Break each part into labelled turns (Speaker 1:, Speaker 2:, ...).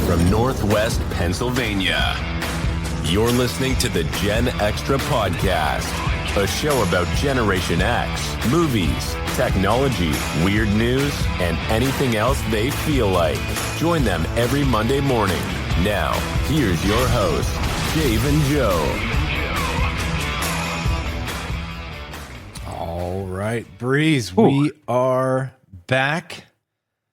Speaker 1: from Northwest Pennsylvania. You're listening to the Gen Extra Podcast, a show about Generation X, movies, technology, weird news, and anything else they feel like. Join them every Monday morning. Now, here's your hosts, Dave and Joe.
Speaker 2: All right, Breeze, we are back.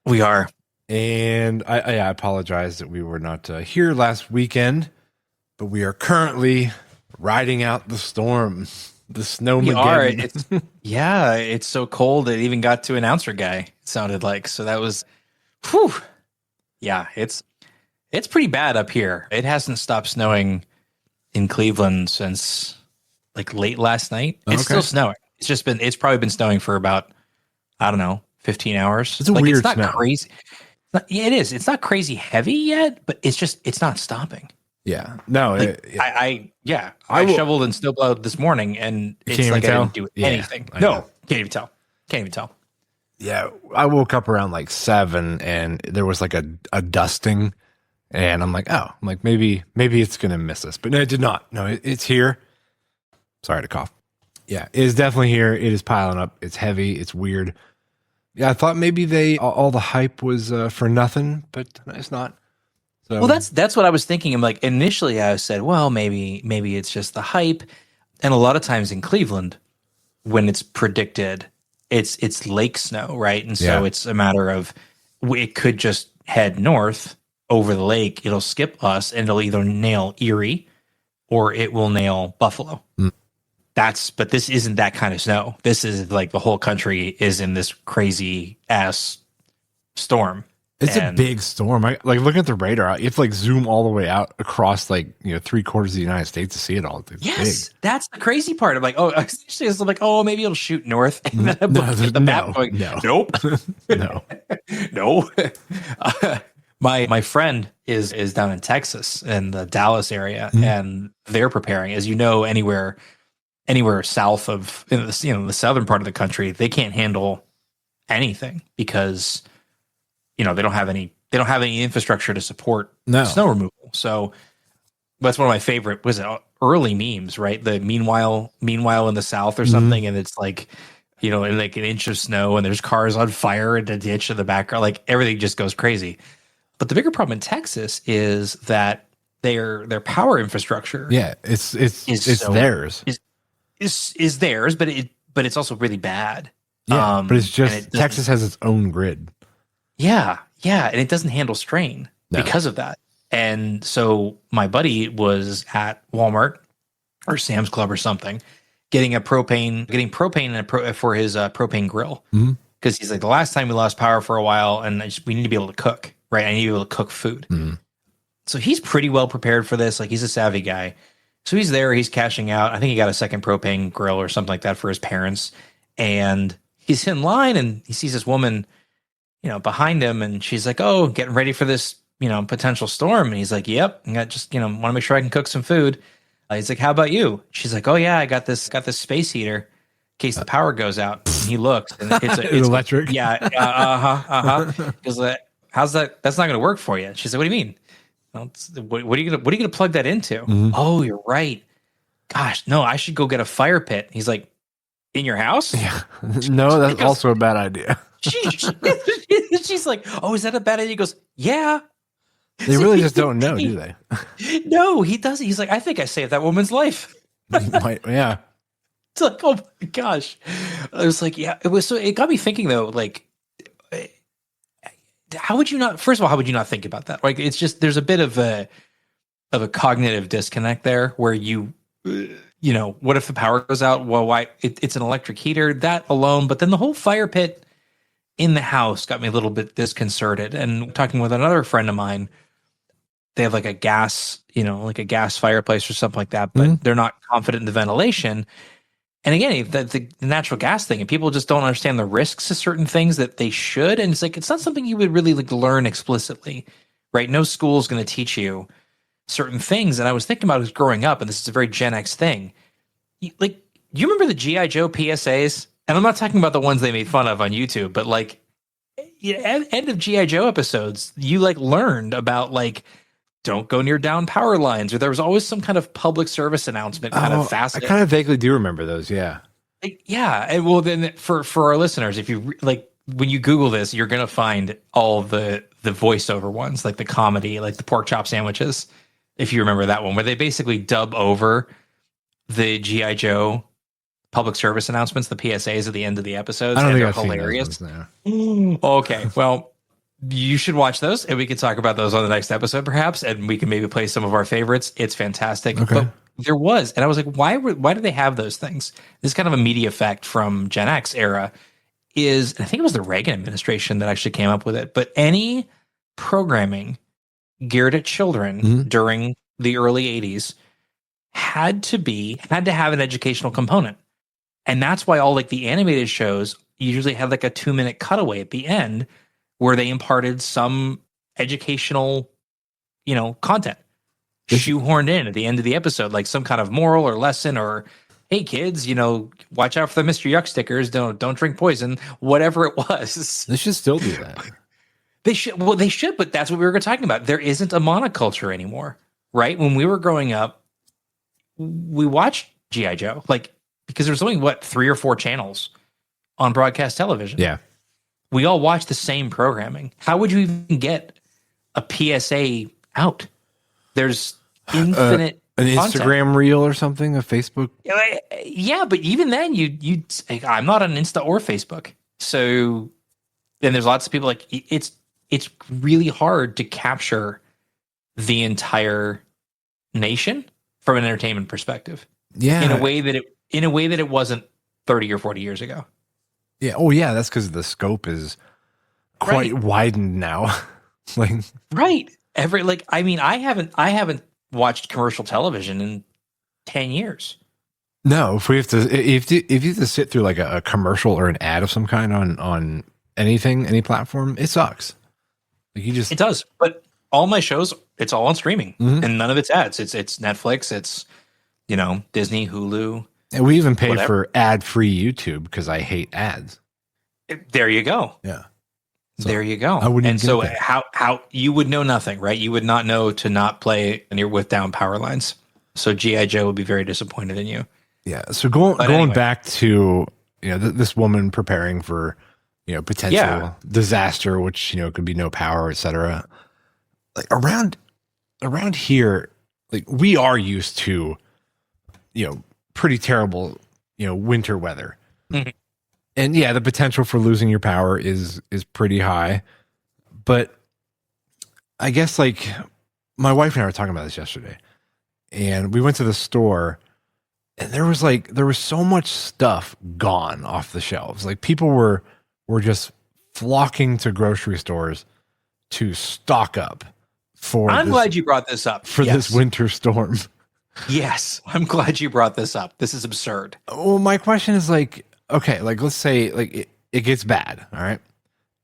Speaker 3: We are.
Speaker 2: And I apologize that we were not here last weekend, but we are currently riding out the storm, the Snowmageddon.
Speaker 3: It's so cold it even got to announcer guy, it sounded like. So that was, whew. Yeah, it's pretty bad up here. It hasn't stopped snowing in Cleveland since like late last night. It's still snowing. It's probably been snowing for about, I don't know, 15 hours.
Speaker 2: It's a weird
Speaker 3: It's not
Speaker 2: snow.
Speaker 3: crazy. It is. It's not crazy heavy yet, but it's not stopping.
Speaker 2: Yeah. No.
Speaker 3: I shoveled and snowblowed this morning, and it's like I didn't do anything. Can't even tell.
Speaker 2: Yeah, I woke up around like 7, and there was like a dusting, and I'm like, maybe it's gonna miss us, but no, it did not. No, it's here. Sorry to cough. Yeah, it is definitely here. It is piling up. It's heavy. It's weird. Yeah, I thought maybe all the hype was for nothing, but it's not. So,
Speaker 3: well, that's what I was thinking. I'm like, initially I said, well, maybe it's just the hype. And a lot of times in Cleveland, when it's predicted, it's lake snow, right? And so it's a matter of it could just head north over the lake. It'll skip us, and it'll either nail Erie or it will nail Buffalo. But this isn't that kind of snow. This is like the whole country is in this crazy ass storm.
Speaker 2: It's a big storm. I like looking at the radar. You have to like zoom all the way out across like 3/4 of the United States to see it all. It's big.
Speaker 3: That's the crazy part. I'm like, maybe it'll shoot north. And then I'm looking at the map going, nope,
Speaker 2: no.
Speaker 3: My friend is down in Texas in the Dallas area, and they're preparing. As you know, anywhere south of the southern part of the country, they can't handle anything because they don't have any infrastructure to support snow removal. So that's one of my favorite early memes, right? The meanwhile in the south or something, and it's like in like an inch of snow, and there's cars on fire in a ditch in the background, like everything just goes crazy. But the bigger problem in Texas is that their power infrastructure,
Speaker 2: it's theirs.
Speaker 3: Is theirs, but it's also really bad.
Speaker 2: Yeah, but it's just Texas has its own grid.
Speaker 3: Yeah, and it doesn't handle strain because of that. And so my buddy was at Walmart or Sam's Club or something, getting propane for his propane grill, because he's like, the last time we lost power for a while, and we need to be able to cook, right? I need to be able to cook food. So he's pretty well prepared for this. Like, he's a savvy guy. So he's there, he's cashing out. I think he got a second propane grill or something like that for his parents. And he's in line, and he sees this woman, behind him, and she's like, "Oh, getting ready for this, potential storm." And he's like, "Yep, I got just, want to make sure I can cook some food." He's like, "How about you?" She's like, "Oh yeah, I got this space heater in case the power goes out." And he looks, and it's
Speaker 2: electric.
Speaker 3: Yeah, He's like, "How's that? That's not going to work for you." She's like, "What do you mean? Well, what are you gonna plug that into?" "Oh, you're right. Gosh, no, I should go get a fire pit." He's like, "In your house?"
Speaker 2: Yeah. No, that's also a bad idea.
Speaker 3: She's like, "Oh, is that a bad idea?" He goes, "Yeah."
Speaker 2: They really just don't know, do they?
Speaker 3: No, he doesn't. He's like, "I think I saved that woman's life."
Speaker 2: Yeah.
Speaker 3: It's like, oh my gosh. I was like, yeah, it got me thinking though, like, how would you not think about that? Like, it's just, there's a bit of a cognitive disconnect there where what if the power goes out? Well, why? It's an electric heater, that alone, but then the whole fire pit in the house got me a little bit disconcerted. And talking with another friend of mine, they have like a gas fireplace or something like that, but they're not confident in the ventilation. And again, the natural gas thing, and people just don't understand the risks of certain things that they should. And it's like, it's not something you would really like learn explicitly, right? No school is going to teach you certain things. And I was thinking about it growing up, and this is a very Gen X thing. You remember the G.I. Joe PSAs? And I'm not talking about the ones they made fun of on YouTube, but like, end of GI Joe episodes, you like learned about like don't go near down power lines, or there was always some kind of public service announcement kind of facet.
Speaker 2: I kind of vaguely do remember those. Yeah.
Speaker 3: Yeah. And well, then for our listeners, if you like, when you Google this, you're going to find all the voiceover ones, like the comedy, like the pork chop sandwiches. If you remember that one, where they basically dub over the GI Joe public service announcements, the PSAs at the end of the episodes.
Speaker 2: I don't
Speaker 3: and
Speaker 2: think
Speaker 3: they're
Speaker 2: I've
Speaker 3: hilarious.
Speaker 2: seen those ones now.
Speaker 3: Okay. Well, you should watch those, and we can talk about those on the next episode, perhaps, and we can maybe play some of our favorites. It's fantastic.
Speaker 2: Okay.
Speaker 3: But there was, and I was like, why do they have those things? This is kind of a media effect from Gen X era. I think it was the Reagan administration that actually came up with it. But any programming geared at children during the early 80s had to have an educational component. And that's why all like the animated shows usually had like a 2-minute cutaway at the end where they imparted some educational, content shoehorned in at the end of the episode, like some kind of moral or lesson, or hey kids, watch out for the Mr. Yuck stickers. Don't drink poison, whatever it was.
Speaker 2: They should still do that.
Speaker 3: They should, but that's what we were talking about. There isn't a monoculture anymore, right? When we were growing up, we watched G.I. Joe, because there's only 3 or 4 channels on broadcast television.
Speaker 2: Yeah.
Speaker 3: We all watch the same programming. How would you even get a PSA out? There's infinite
Speaker 2: an
Speaker 3: content.
Speaker 2: Instagram reel or something, a Facebook.
Speaker 3: Yeah, but even then, I'm not on Insta or Facebook. So then there's lots of people it's really hard to capture the entire nation from an entertainment perspective.
Speaker 2: Yeah,
Speaker 3: in a way that it wasn't 30 or 40 years ago.
Speaker 2: Yeah. Oh, yeah. That's because the scope is quite widened now.
Speaker 3: Right. I haven't watched commercial television in 10 years.
Speaker 2: No, if you have to sit through like a commercial or an ad of some kind on anything, any platform, it sucks. It
Speaker 3: does. But all my shows, it's all on streaming, and none of it's ads. It's Netflix. It's Disney, Hulu.
Speaker 2: And we even pay for ad-free YouTube because I hate ads.
Speaker 3: There you go.
Speaker 2: Yeah.
Speaker 3: So there you go.
Speaker 2: I wouldn't.
Speaker 3: And so how you would know nothing, right? You would not know to not play when you're with down power lines. So G.I. Joe would be very disappointed in you.
Speaker 2: Yeah. So going back to this woman preparing for potential disaster, which could be no power, etc. Like around here, we are used to pretty terrible winter weather. Mm-hmm. And yeah, the potential for losing your power is pretty high. But I guess my wife and I were talking about this yesterday, and we went to the store, and there was so much stuff gone off the shelves. Like people were just flocking to grocery stores to stock up for.
Speaker 3: I'm glad you brought this up
Speaker 2: for this winter storm.
Speaker 3: Yes, I'm glad you brought this up. This is absurd.
Speaker 2: Well, my question is okay, let's say it gets bad, all right?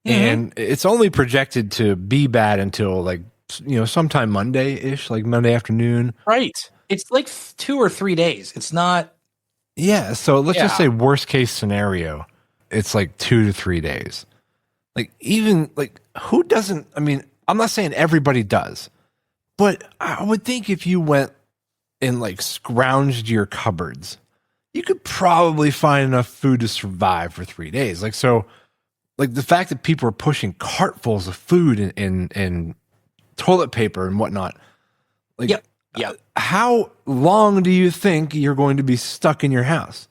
Speaker 2: Mm-hmm. And it's only projected to be bad until sometime Monday-ish, Monday afternoon.
Speaker 3: Right. It's 2 or 3 days. It's not.
Speaker 2: Yeah. So let's just say worst case scenario, it's 2 to 3 days. Who doesn't, I'm not saying everybody does, but I would think if you went and scrounged your cupboards, you could probably find enough food to survive for 3 days. The fact that people are pushing cartfuls of food and toilet paper and whatnot.
Speaker 3: Yep.
Speaker 2: How long do you think you're going to be stuck in your house?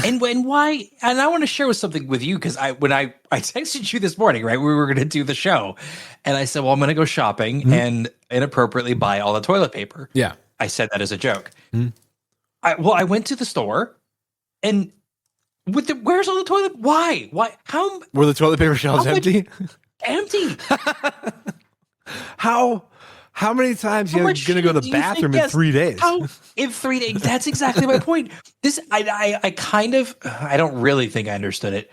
Speaker 3: And why? And I want to share something with you because when I texted you this morning, right, we were going to do the show, and I said, well, I'm going to go shopping and inappropriately buy all the toilet paper.
Speaker 2: Yeah,
Speaker 3: I said that as a joke. I went to the store, and where's all the toilet? Why? How
Speaker 2: were the toilet paper shelves empty?
Speaker 3: Empty.
Speaker 2: How many times are you going to go to the bathroom in 3 days?
Speaker 3: In 3 days? That's exactly my point. I don't really think I understood it.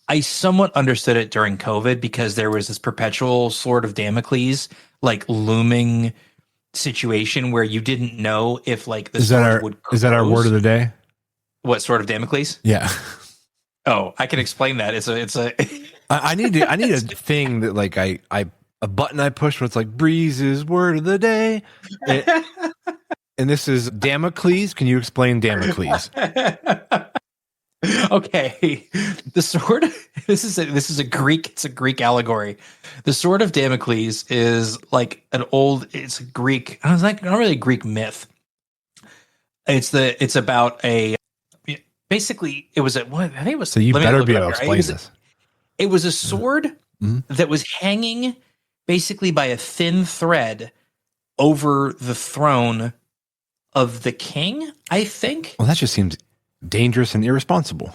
Speaker 3: I somewhat understood it during COVID because there was this perpetual sword of Damocles, looming situation where you didn't know if the stores would close.
Speaker 2: Is that our word of the day?
Speaker 3: What, sword of Damocles?
Speaker 2: Yeah.
Speaker 3: Oh, I can explain that. It's a
Speaker 2: I need a thing that like a button I push where it's like Breeze's word of the day. And this is Damocles. Can you explain Damocles?
Speaker 3: Okay, the sword. This is a Greek. It's a Greek allegory. The sword of Damocles is like it's a Greek. I was like, not really a Greek myth. It's about basically it was I think it was.
Speaker 2: So you better be able to explain this.
Speaker 3: It was a sword that was hanging basically by a thin thread over the throne of the king, I think.
Speaker 2: Well, that just seems dangerous and irresponsible.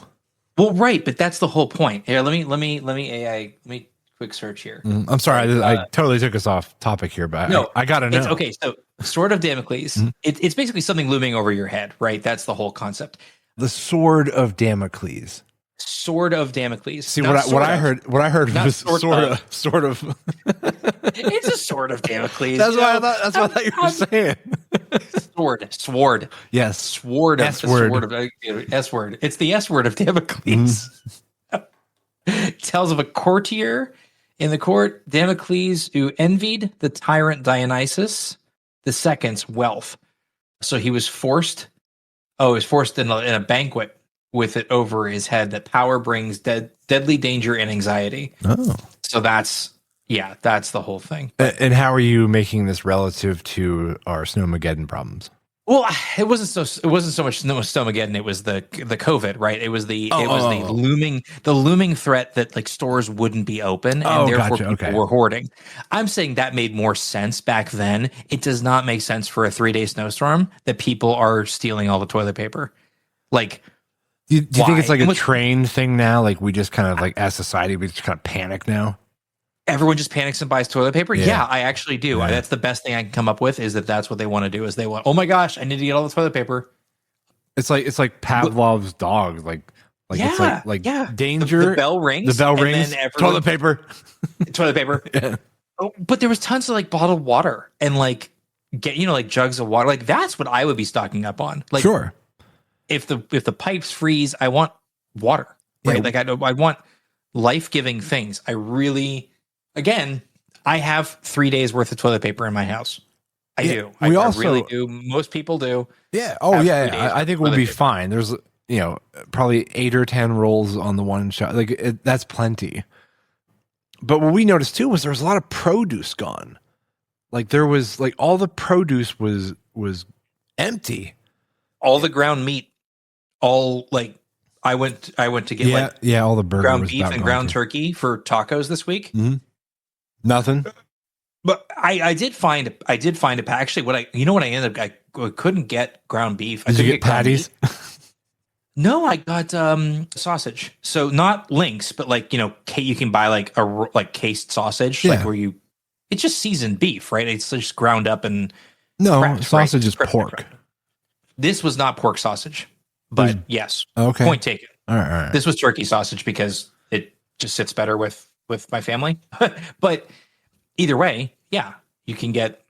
Speaker 3: Well, right, but that's the whole point. Here, let me quick search here.
Speaker 2: I'm sorry, I totally took us off topic here, but no, I gotta know.
Speaker 3: Okay, so Sword of Damocles, it's basically something looming over your head, right? That's the whole concept.
Speaker 2: The Sword of Damocles.
Speaker 3: Sword of Damocles.
Speaker 2: See what I heard was sort of.
Speaker 3: It's a sword of Damocles.
Speaker 2: That's what I thought you were saying.
Speaker 3: Sword.
Speaker 2: Yes.
Speaker 3: Sword. S word. It's the S word of Damocles. It tells of a courtier in the court, Damocles, who envied the tyrant Dionysus II's wealth. So he was forced. Oh, he was forced in a banquet with it over his head that power brings deadly danger and anxiety.
Speaker 2: Oh.
Speaker 3: So that's the whole thing.
Speaker 2: And how are you making this relative to our Snowmageddon problems?
Speaker 3: Well, it wasn't so much Snowmageddon. It was the COVID, right? It was the looming threat that like stores wouldn't be open and therefore people were hoarding. I'm saying that made more sense back then. It does not make sense for a 3-day snowstorm that people are stealing all the toilet paper. Like,
Speaker 2: do you think it's like a trained thing now? Like we just kind of like as society, we just kind of panic now.
Speaker 3: Everyone just panics and buys toilet paper. Yeah, I actually do. Yeah. That's the best thing I can come up with is that's what they want to do is they want, oh my gosh, I need to get all the toilet paper.
Speaker 2: It's like Pavlov's dog. Like it's like danger.
Speaker 3: The bell rings.
Speaker 2: Toilet paper.
Speaker 3: Toilet paper.
Speaker 2: Yeah.
Speaker 3: Oh, but there was tons of like bottled water and like like jugs of water. Like that's what I would be stocking up on. Like
Speaker 2: sure.
Speaker 3: If the pipes freeze, I want water. Right. Yeah. Like I want life-giving things. Again, I have 3 days worth of toilet paper in my house. I do. I really do. Most people do.
Speaker 2: Yeah. Oh, yeah. I think we'll be fine. There's, probably 8 or 10 rolls on the one shot. Like that's plenty. But what we noticed too was there was a lot of produce gone. Like there was like all the produce was empty.
Speaker 3: All the ground meat. All like I went to get
Speaker 2: all the burgers,
Speaker 3: ground beef and ground turkey for tacos this week.
Speaker 2: Mm-hmm. Nothing.
Speaker 3: But I did find a actually what I ended up I couldn't get ground beef.
Speaker 2: Did you get patties?
Speaker 3: No, I got sausage. So not links, but like you can buy like a cased sausage like where it's just seasoned beef, right? It's just ground up and
Speaker 2: sausage is pork.
Speaker 3: This was not pork sausage, but yes.
Speaker 2: Okay.
Speaker 3: Point taken.
Speaker 2: All right.
Speaker 3: This was turkey sausage because it just sits better with my family. But either way, you can get.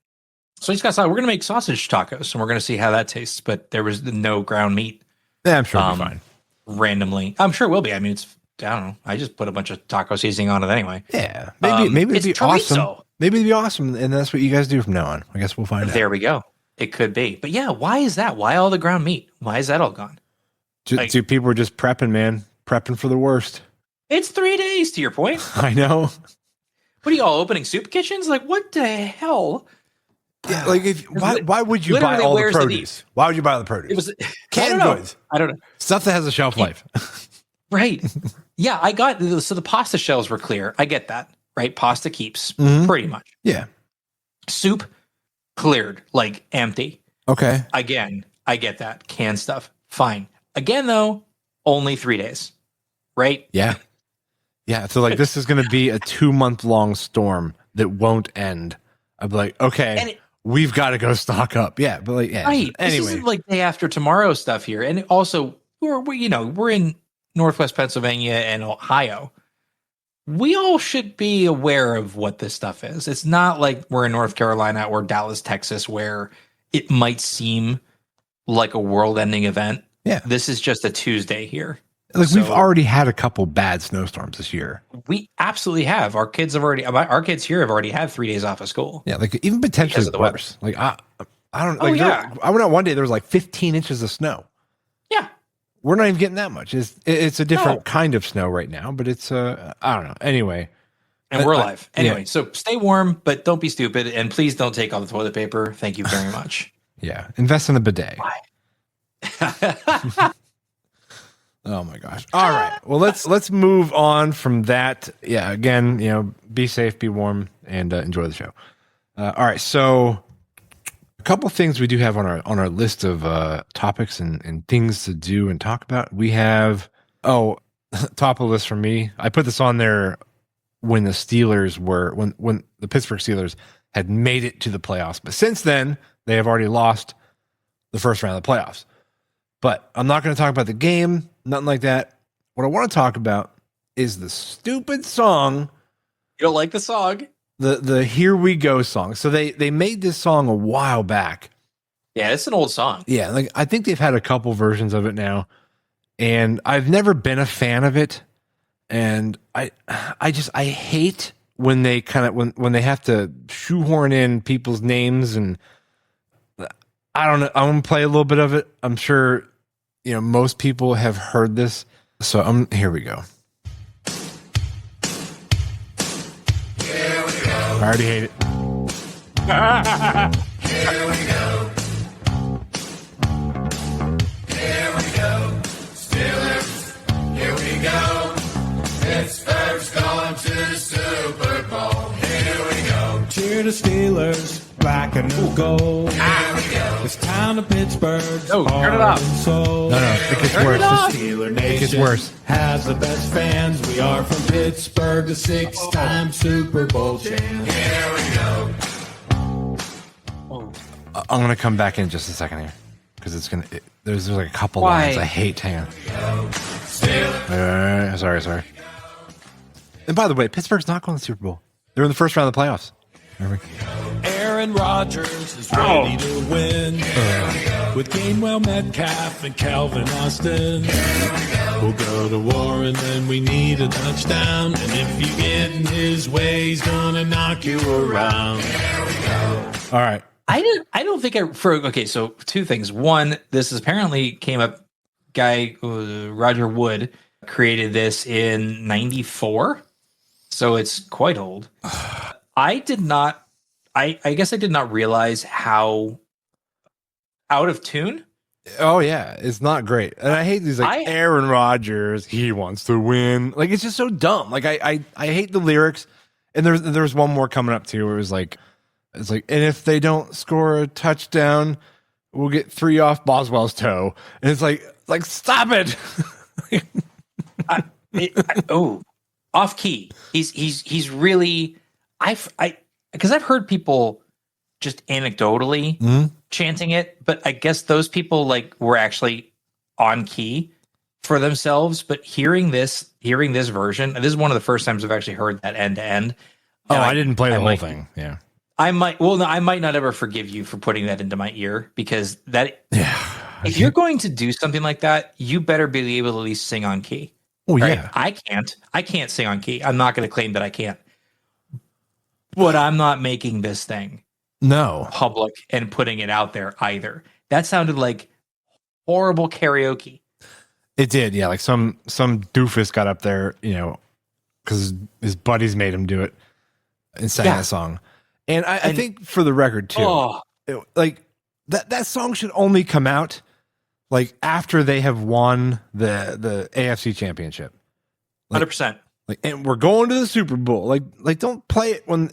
Speaker 3: So he's got. We're gonna make sausage tacos, and we're gonna see how that tastes. But there was no ground meat.
Speaker 2: Yeah, I'm sure it'll be fine.
Speaker 3: Randomly, I'm sure it will be. I mean, I don't know. I just put a bunch of taco seasoning on it anyway.
Speaker 2: Yeah, maybe it'd be awesome. Maybe it'd be awesome, and that's what you guys do from now on. I guess we'll find out.
Speaker 3: There we go. It could be, but why is that? Why all the ground meat? Why is that all gone?
Speaker 2: People are just prepping, man. Prepping for the worst.
Speaker 3: It's 3 days, to your point.
Speaker 2: I know.
Speaker 3: What are you all opening soup kitchens? Like, what the hell?
Speaker 2: Yeah, like why would you buy all the produce? Why would you buy all the produce? It was canned goods.
Speaker 3: I don't know.
Speaker 2: Stuff that has a shelf life.
Speaker 3: Right. Yeah, I got so the pasta shells were clear. I get that. Right? Pasta keeps pretty much.
Speaker 2: Yeah.
Speaker 3: Soup cleared, like empty.
Speaker 2: Okay.
Speaker 3: Again, I get that. Canned stuff. Fine. Again, though, only 3 days. Right?
Speaker 2: Yeah. Yeah. So like this is going to be a 2-month-long storm that won't end. I'd be like, okay, we've got to go stock up. Yeah. But like,
Speaker 3: right. Anyway. This isn't like day after tomorrow stuff here. And also we're in Northwest Pennsylvania and Ohio. We all should be aware of what this stuff is. It's not like we're in North Carolina or Dallas, Texas, where it might seem like a world-ending event.
Speaker 2: Yeah.
Speaker 3: This is just a Tuesday here.
Speaker 2: Like we've already had a couple bad snowstorms this year.
Speaker 3: We absolutely have. Our kids here have already had 3 days off of school.
Speaker 2: Yeah, like even potentially worse. Like I don't. Like I went out one day. There was like 15 inches of snow.
Speaker 3: Yeah,
Speaker 2: we're not even getting that much. It's a different kind of snow right now, but it's I don't know. Anyway,
Speaker 3: and we're alive. Anyway, so stay warm, but don't be stupid, and please don't take all the toilet paper. Thank you very much.
Speaker 2: Yeah, invest in a bidet.
Speaker 3: Why?
Speaker 2: Oh my gosh. All right. Well, let's move on from that. Yeah. Again, be safe, be warm, and enjoy the show. All right. So a couple things we do have on our list of topics and things to do and talk about. We have top of the list for me. I put this on there when the Steelers when the Pittsburgh Steelers had made it to the playoffs, but since then they have already lost the first round of the playoffs. But I'm not going to talk about the game, nothing like that. What I want to talk about is the stupid song.
Speaker 3: You don't like the song?
Speaker 2: The Here We Go song. So they made this song a while back.
Speaker 3: Yeah, it's an old song.
Speaker 2: Yeah, like I think they've had a couple versions of it now. And I've never been a fan of it. And I hate when they when they have to shoehorn in people's names, and I don't know. I'm gonna play a little bit of it. I'm sure most people have heard this. So here we go.
Speaker 4: Here we go.
Speaker 2: I already hate it.
Speaker 4: Here we go. Here we go. Steelers. Here we go. Pittsburgh's going to the Super Bowl. Here we go.
Speaker 5: Cheer the Steelers. Black and gold.
Speaker 4: Here we go.
Speaker 5: It's town of Pittsburgh.
Speaker 3: Turn it up.
Speaker 2: No, it gets worse.
Speaker 5: The Steeler Nation
Speaker 2: It gets worse.
Speaker 5: has the best fans. We are from Pittsburgh, the 6-time Super Bowl champ.
Speaker 4: Here we go.
Speaker 2: I'm gonna come back in just a second here because it's gonna. There's like a couple
Speaker 3: Why?
Speaker 2: lines I hate. Hang on.
Speaker 4: Steelers.
Speaker 2: Sorry. And by the way, Pittsburgh's not going to the Super Bowl. They're in the first round of the playoffs.
Speaker 5: Aaron Rodgers is ready to win. With Gainwell, Metcalf, and Calvin Austin. We'll go to war and then we need a touchdown. And if you get in his way, he's gonna knock you around.
Speaker 2: All right.
Speaker 3: I don't think so two things. One, this is apparently came up. Roger Wood created this in '94, so it's quite old. I guess I did not realize how out of tune.
Speaker 2: Oh yeah, it's not great, and I hate these Aaron Rodgers. He wants to win. Like it's just so dumb. Like I hate the lyrics. And there's one more coming up too, where it was like, and if they don't score a touchdown, we'll get 3 off Boswell's toe. And it's like stop it.
Speaker 3: Off key. He's really because I've heard people just anecdotally chanting it, but I guess those people were actually on key for themselves. But hearing this version, this is one of the first times I've actually heard that end to end.
Speaker 2: I didn't play the whole thing. Yeah.
Speaker 3: I might not ever forgive you for putting that into my ear, because if you're going to do something like that, you better be able to at least sing on key.
Speaker 2: Oh
Speaker 3: right?
Speaker 2: yeah.
Speaker 3: I can't sing on key. I'm not going to claim that I can't. But I'm not making this thing public and putting it out there either. That sounded like horrible karaoke.
Speaker 2: It did, yeah. Like some doofus got up there, because his buddies made him do it and sang that song. And I think for the record too, that song should only come out after they have won the AFC championship.
Speaker 3: 100%.
Speaker 2: And we're going to the Super Bowl. Don't play it when.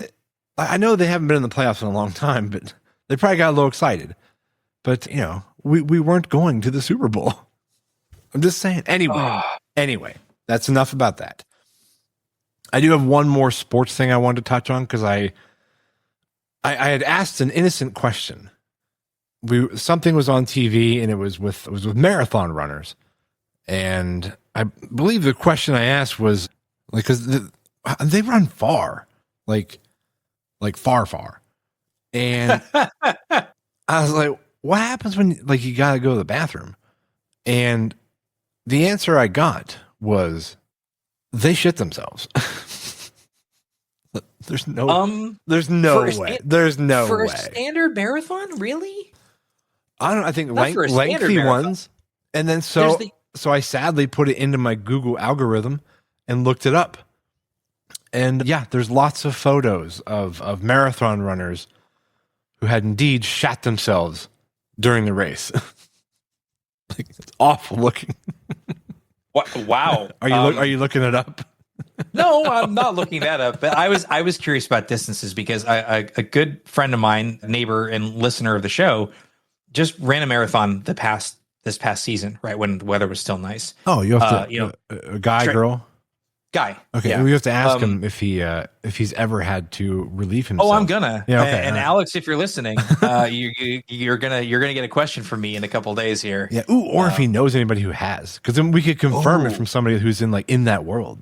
Speaker 2: I know they haven't been in the playoffs in a long time, but they probably got a little excited. But we weren't going to the Super Bowl. I'm just saying. Anyway, that's enough about that. I do have one more sports thing I wanted to touch on, because I had asked an innocent question. Something was on TV, and it was with marathon runners, and I believe the question I asked was because they run far, far, and I was like, "What happens when you gotta go to the bathroom?" And the answer I got was they shit themselves. There's no way. There's no
Speaker 3: for
Speaker 2: way.
Speaker 3: a standard marathon, really?
Speaker 2: I think
Speaker 3: Not for a standard
Speaker 2: lengthy
Speaker 3: marathon.
Speaker 2: ones. And then
Speaker 3: There's
Speaker 2: so I sadly put it into my Google algorithm and looked it up. And yeah, there's lots of photos of marathon runners who had indeed shat themselves during the race. Like, it's awful looking.
Speaker 3: What? Wow.
Speaker 2: Are you looking it up?
Speaker 3: No, I'm not looking that up. But I was curious about distances because a good friend of mine, neighbor and listener of the show, just ran a marathon this past season, right when the weather was still nice.
Speaker 2: Oh, you have to a guy, girl.
Speaker 3: Guy.
Speaker 2: Okay,
Speaker 3: yeah.
Speaker 2: we have to ask him if he's ever had to relieve himself.
Speaker 3: Oh, I'm gonna.
Speaker 2: Yeah, okay,
Speaker 3: and Alex, if you're listening, you're gonna get a question from me in a couple of days here.
Speaker 2: Yeah. Ooh, or if he knows anybody who has, because then we could confirm it from somebody who's in that world.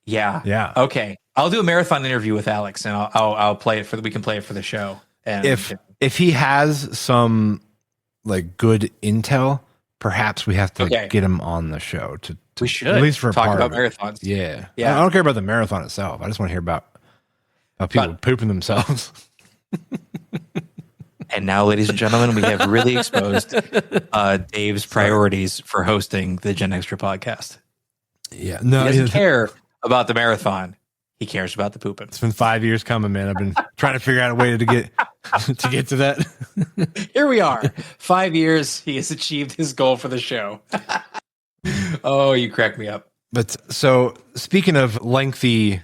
Speaker 3: Yeah.
Speaker 2: Yeah.
Speaker 3: Okay. I'll do a marathon interview with Alex, and I'll play it we can play it for the show. And
Speaker 2: if he has some like good intel, perhaps we have to get him on the show to
Speaker 3: we should
Speaker 2: at least for a
Speaker 3: talk
Speaker 2: part
Speaker 3: about
Speaker 2: of it.
Speaker 3: marathons.
Speaker 2: Yeah.
Speaker 3: Yeah.
Speaker 2: I don't care about the marathon itself. I just want to hear about people pooping themselves.
Speaker 3: And now, ladies and gentlemen, we have really exposed Dave's priorities for hosting the Gen Extra podcast.
Speaker 2: Yeah. No,
Speaker 3: He doesn't care about the marathon. He cares about the pooping.
Speaker 2: It's been 5 years coming, man. I've been trying to figure out a way to get to that.
Speaker 3: Here we are. 5 years. He has achieved his goal for the show. Oh, you crack me up.
Speaker 2: But so speaking of lengthy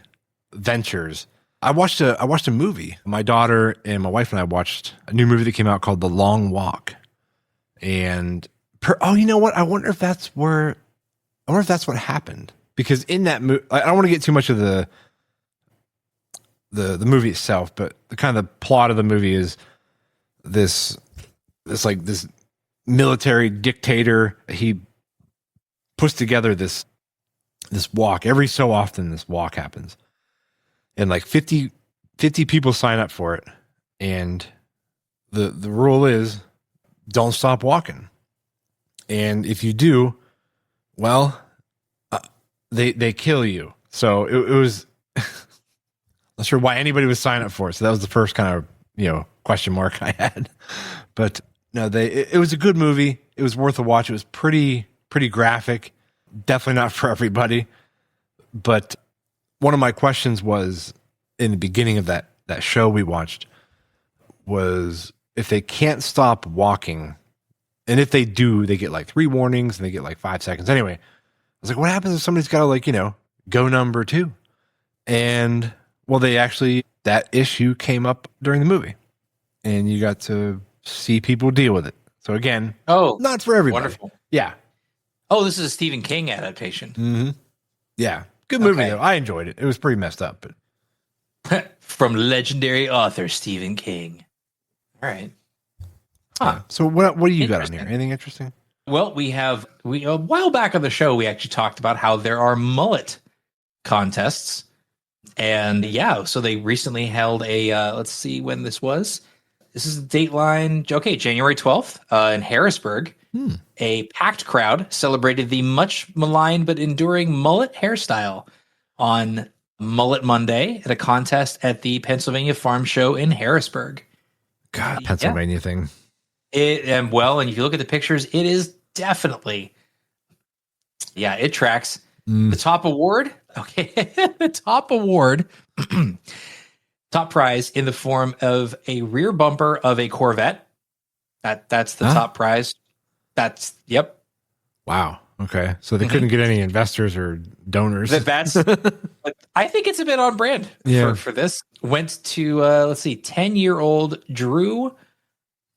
Speaker 2: ventures, I watched a movie. My daughter and my wife and I watched a new movie that came out called The Long Walk. And you know what? I wonder if that's what happened. Because in that movie, I don't want to get too much of the movie itself, but the kind of the plot of the movie is this military dictator. He puts together this walk. Every so often this walk happens. And like 50 people sign up for it. And the rule is don't stop walking. And if you do, well, they kill you. So it was not sure why anybody would sign up for it. So that was the first kind of, question mark I had. But no, it was a good movie. It was worth a watch. It was pretty graphic. Definitely not for everybody. But one of my questions was in the beginning of that show we watched was if they can't stop walking, and if they do, they get like 3 warnings and they get like 5 seconds. Anyway, I was like, what happens if somebody's got to go number 2? And well, that issue came up during the movie and you got to see people deal with it. So again, not for everybody.
Speaker 3: Wonderful.
Speaker 2: Yeah.
Speaker 3: Oh, this is a Stephen King adaptation.
Speaker 2: Mm-hmm. Yeah. Good movie though. I enjoyed it. It was pretty messed up,
Speaker 3: but from legendary author Stephen King. All right.
Speaker 2: Huh. So what do you got on here? Anything interesting?
Speaker 3: Well, we a while back on the show, we actually talked about how there are mullet contests. And yeah, so they recently held a, let's see when this was. This is the dateline. Okay, January 12th in Harrisburg. A packed crowd celebrated the much maligned but enduring mullet hairstyle on Mullet Monday at a contest at the Pennsylvania Farm Show in Harrisburg.
Speaker 2: God, Pennsylvania thing.
Speaker 3: And if you look at the pictures, it is definitely, it tracks. The top award, the top award, top prize in the form of a rear bumper of a Corvette. That's the top prize. Yep.
Speaker 2: Wow. Okay. So they couldn't get any investors or donors.
Speaker 3: That's I think it's a bit on brand for this. Went to, 10-year-old Drew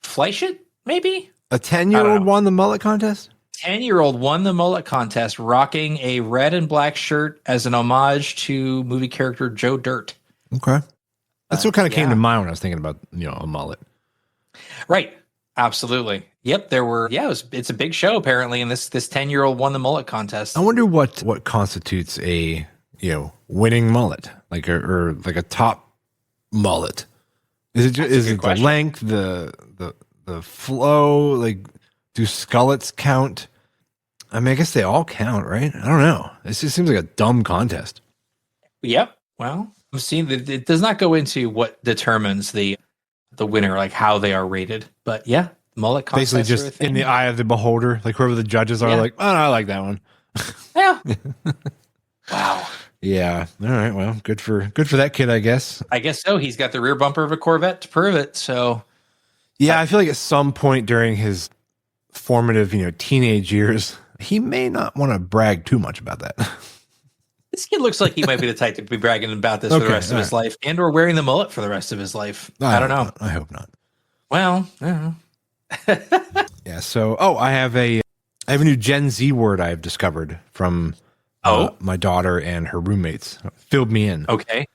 Speaker 3: Fleischert, maybe?
Speaker 2: A 10-year-old won the mullet contest?
Speaker 3: 10-year-old won the mullet contest rocking a red and black shirt as an homage to movie character Joe Dirt.
Speaker 2: Okay. That's what kind of came to mind when I was thinking about, a mullet.
Speaker 3: Right. Absolutely. Yep. There were, it's a big show apparently. And this 10-year-old won the mullet contest.
Speaker 2: I wonder what constitutes a, winning mullet, like a top mullet. Is it the length, the flow, like do skullets count? I mean, I guess they all count, right? I don't know. This just seems like a dumb contest.
Speaker 3: Yep. Well, I'm seeing that it does not go into what determines the winner, like how they are rated. But yeah, mullet contests
Speaker 2: Basically,
Speaker 3: are a
Speaker 2: just
Speaker 3: thing.
Speaker 2: in the eye of the beholder, like whoever the judges are,
Speaker 3: Yeah.
Speaker 2: like, oh, no, I like that one.
Speaker 3: Yeah. Wow.
Speaker 2: Yeah. All right. Well, good for that kid, I guess.
Speaker 3: I guess so. He's got the rear bumper of a Corvette to prove it. So
Speaker 2: Yeah, I feel like at some point during his formative, teenage years, he may not want to brag too much about that.
Speaker 3: this kid looks like he might be the type to be bragging about this for the rest of his life, and or wearing the mullet for the rest of his life. I don't know.
Speaker 2: I hope not.
Speaker 3: Well, I don't know.
Speaker 2: Yeah. So, I have a new Gen Z word I've discovered from my daughter and her roommates. Filled me in.
Speaker 3: Okay.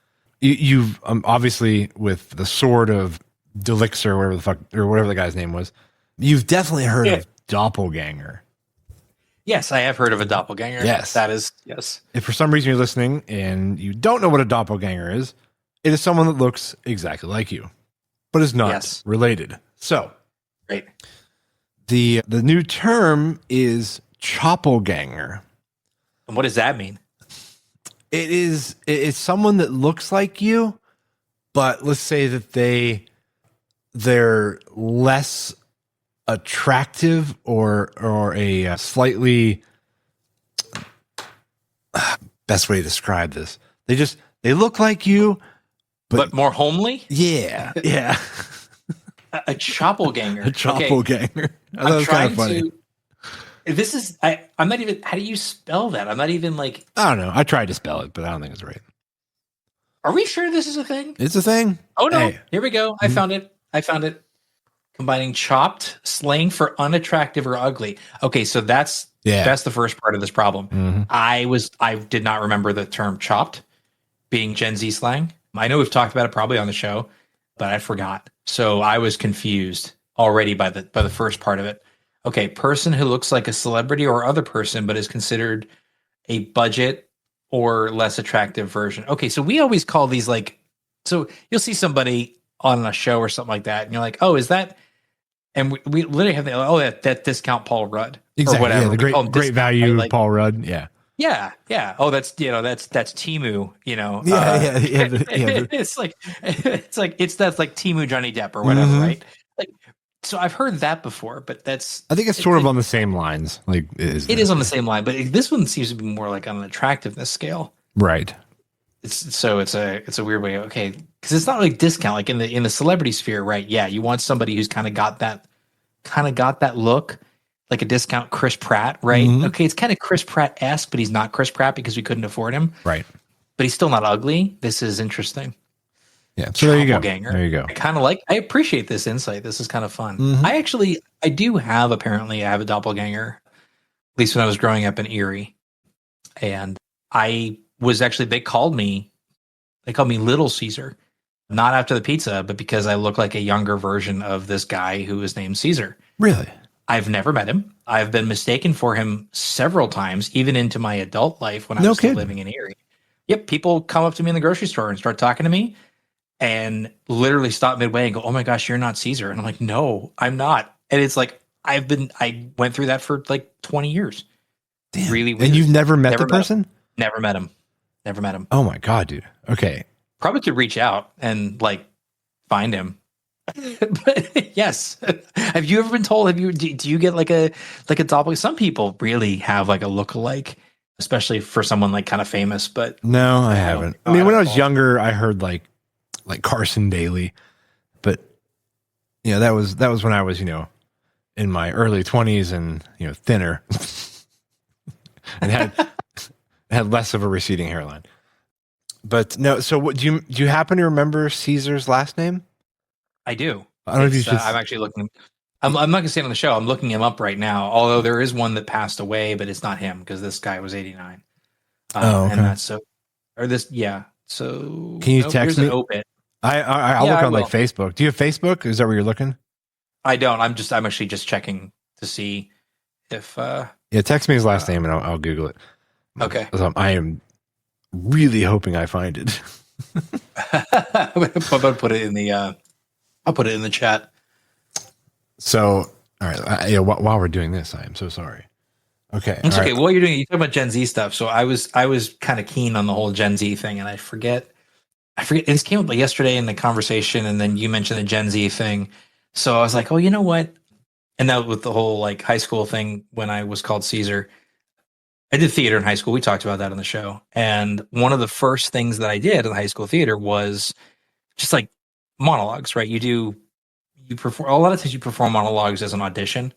Speaker 2: You've obviously with the sword of Delixer, or whatever the fuck, or whatever the guy's name was. You've definitely heard of doppelganger.
Speaker 3: Yes, I have heard of a doppelganger.
Speaker 2: Yes.
Speaker 3: That is, yes.
Speaker 2: If for some reason you're listening and you don't know what a doppelganger is, it is someone that looks exactly like you, but is not related. So,
Speaker 3: Great.
Speaker 2: the new term is choppleganger.
Speaker 3: And what does that mean?
Speaker 2: It's someone that looks like you, but let's say that they're less attractive or a slightly best way to describe this. They look like you,
Speaker 3: But more homely?
Speaker 2: yeah.
Speaker 3: A choppleganger.
Speaker 2: A choppleganger.
Speaker 3: Okay.
Speaker 2: I thought it was kind of funny.
Speaker 3: This is I'm not even, how do you spell that? I'm not even like,
Speaker 2: I don't know. I tried to spell it, but I don't think it's right.
Speaker 3: are we sure this is a thing?
Speaker 2: It's a thing.
Speaker 3: Oh no.
Speaker 2: Hey.
Speaker 3: Here we go. I found it. Combining chopped, slang for unattractive or ugly. Okay, so that's the first part of this problem.
Speaker 2: Mm-hmm.
Speaker 3: I did not remember the term chopped being Gen Z slang. I know we've talked about it probably on the show, but I forgot. So I was confused already by the first part of it. Okay, person who looks like a celebrity or other person but is considered a budget or less attractive version. Okay, so we always call these like, so you'll see somebody on a show or something like that, and you're like, oh, is that? And we literally have that discount Paul Rudd
Speaker 2: Exactly.
Speaker 3: or whatever.
Speaker 2: Yeah, the great value
Speaker 3: like,
Speaker 2: Paul Rudd. Yeah.
Speaker 3: Yeah. Oh, that's Timu. It's like that's like Timu Johnny Depp or whatever, right? Like, so I've heard that before, but
Speaker 2: I think it's sort of on the same lines. Like
Speaker 3: it is on the same line, but this one seems to be more like on an attractiveness scale.
Speaker 2: Right.
Speaker 3: It's a weird way. Okay, because it's not like discount, like in the celebrity sphere, right? Yeah, you want somebody who's kind of got that look, like a discount Chris Pratt, right?
Speaker 2: Mm-hmm.
Speaker 3: Okay, it's kind of Chris Pratt-esque, but he's not Chris Pratt because we couldn't afford him.
Speaker 2: Right.
Speaker 3: But he's still not ugly. This is interesting.
Speaker 2: Yeah. So there you go.
Speaker 3: Doppelganger.
Speaker 2: There you go.
Speaker 3: I appreciate this insight. This is kind of fun.
Speaker 2: Mm-hmm.
Speaker 3: I do have a doppelganger, at least when I was growing up in Erie. And I was actually, they called me Little Caesar, not after the pizza, but because I look like a younger version of this guy who was named Caesar.
Speaker 2: Really?
Speaker 3: I've never met him. I've been mistaken for him several times, even into my adult life when I was still living in Erie. Yep. People come up to me in the grocery store and start talking to me and literally stop midway and go, "Oh my gosh, you're not Caesar." And I'm like, "No, I'm not." And it's like, I went through that for like 20 years.
Speaker 2: Damn.
Speaker 3: Really weird.
Speaker 2: And you've never met the person?
Speaker 3: Never met him. Never met him.
Speaker 2: Oh my God, dude. Okay.
Speaker 3: Probably could reach out and like find him. But yes. Have you ever been told, do you get like a doppelganger? Some people really have like a look-alike, especially for someone like kind of famous, but
Speaker 2: no, I haven't. I mean, when I was younger, I heard like Carson Daly, but that was when I was, in my early 20s and, thinner and had less of a receding hairline. But no, so what do you happen to remember Caesar's last name?
Speaker 3: I do.
Speaker 2: I don't know if you should.
Speaker 3: I'm actually looking. I'm not going to say it on the show. I'm looking him up right now. Although there is one that passed away, but it's not him because this guy was 89.
Speaker 2: Okay.
Speaker 3: And that's so. Or this, yeah. So
Speaker 2: can you text me?
Speaker 3: An obit.
Speaker 2: I'll look on like Facebook. Do you have Facebook? Is that where you're looking?
Speaker 3: I don't. I'm actually just checking to see if.
Speaker 2: Yeah, text me his last name and I'll Google it.
Speaker 3: Okay.
Speaker 2: I am really hoping I find it.
Speaker 3: I'm gonna put it in the. I'll put it in the chat.
Speaker 2: So, all right. While we're doing this, I am so sorry. Okay.
Speaker 3: It's
Speaker 2: all
Speaker 3: okay.
Speaker 2: right.
Speaker 3: While you're doing it, you talk about Gen Z stuff. So I was kind of keen on the whole Gen Z thing, and I forget. This came up yesterday in the conversation, and then you mentioned the Gen Z thing. So I was like, oh, you know what? And that with the whole like high school thing when I was called Caesar. I did theater in high school. We talked about that on the show. And one of the first things that I did in high school theater was just like monologues, right? You perform a lot of times you perform monologues as an audition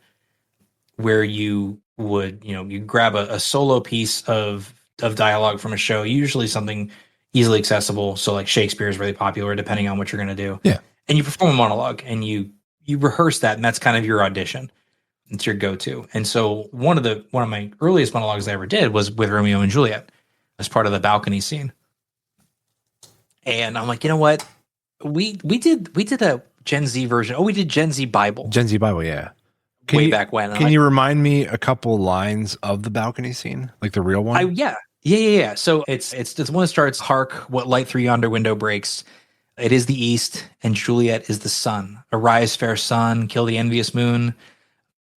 Speaker 3: where you would, you grab a solo piece of dialogue from a show, usually something easily accessible. So like Shakespeare is really popular depending on what you're going to do.
Speaker 2: Yeah.
Speaker 3: And you perform a monologue and you rehearse that, and that's kind of your audition. It's your go-to. And so one of my earliest monologues I ever did was with Romeo and Juliet as part of the balcony scene. And I'm like, you know what? We did a Gen Z version. Oh, we did Gen Z Bible.
Speaker 2: Gen Z Bible, yeah.
Speaker 3: Back when.
Speaker 2: Can you remind me a couple lines of the balcony scene, like the real one?
Speaker 3: Yeah. So it's the one that starts, "Hark, what light through yonder window breaks. It is the east, and Juliet is the sun. Arise, fair sun, kill the envious moon.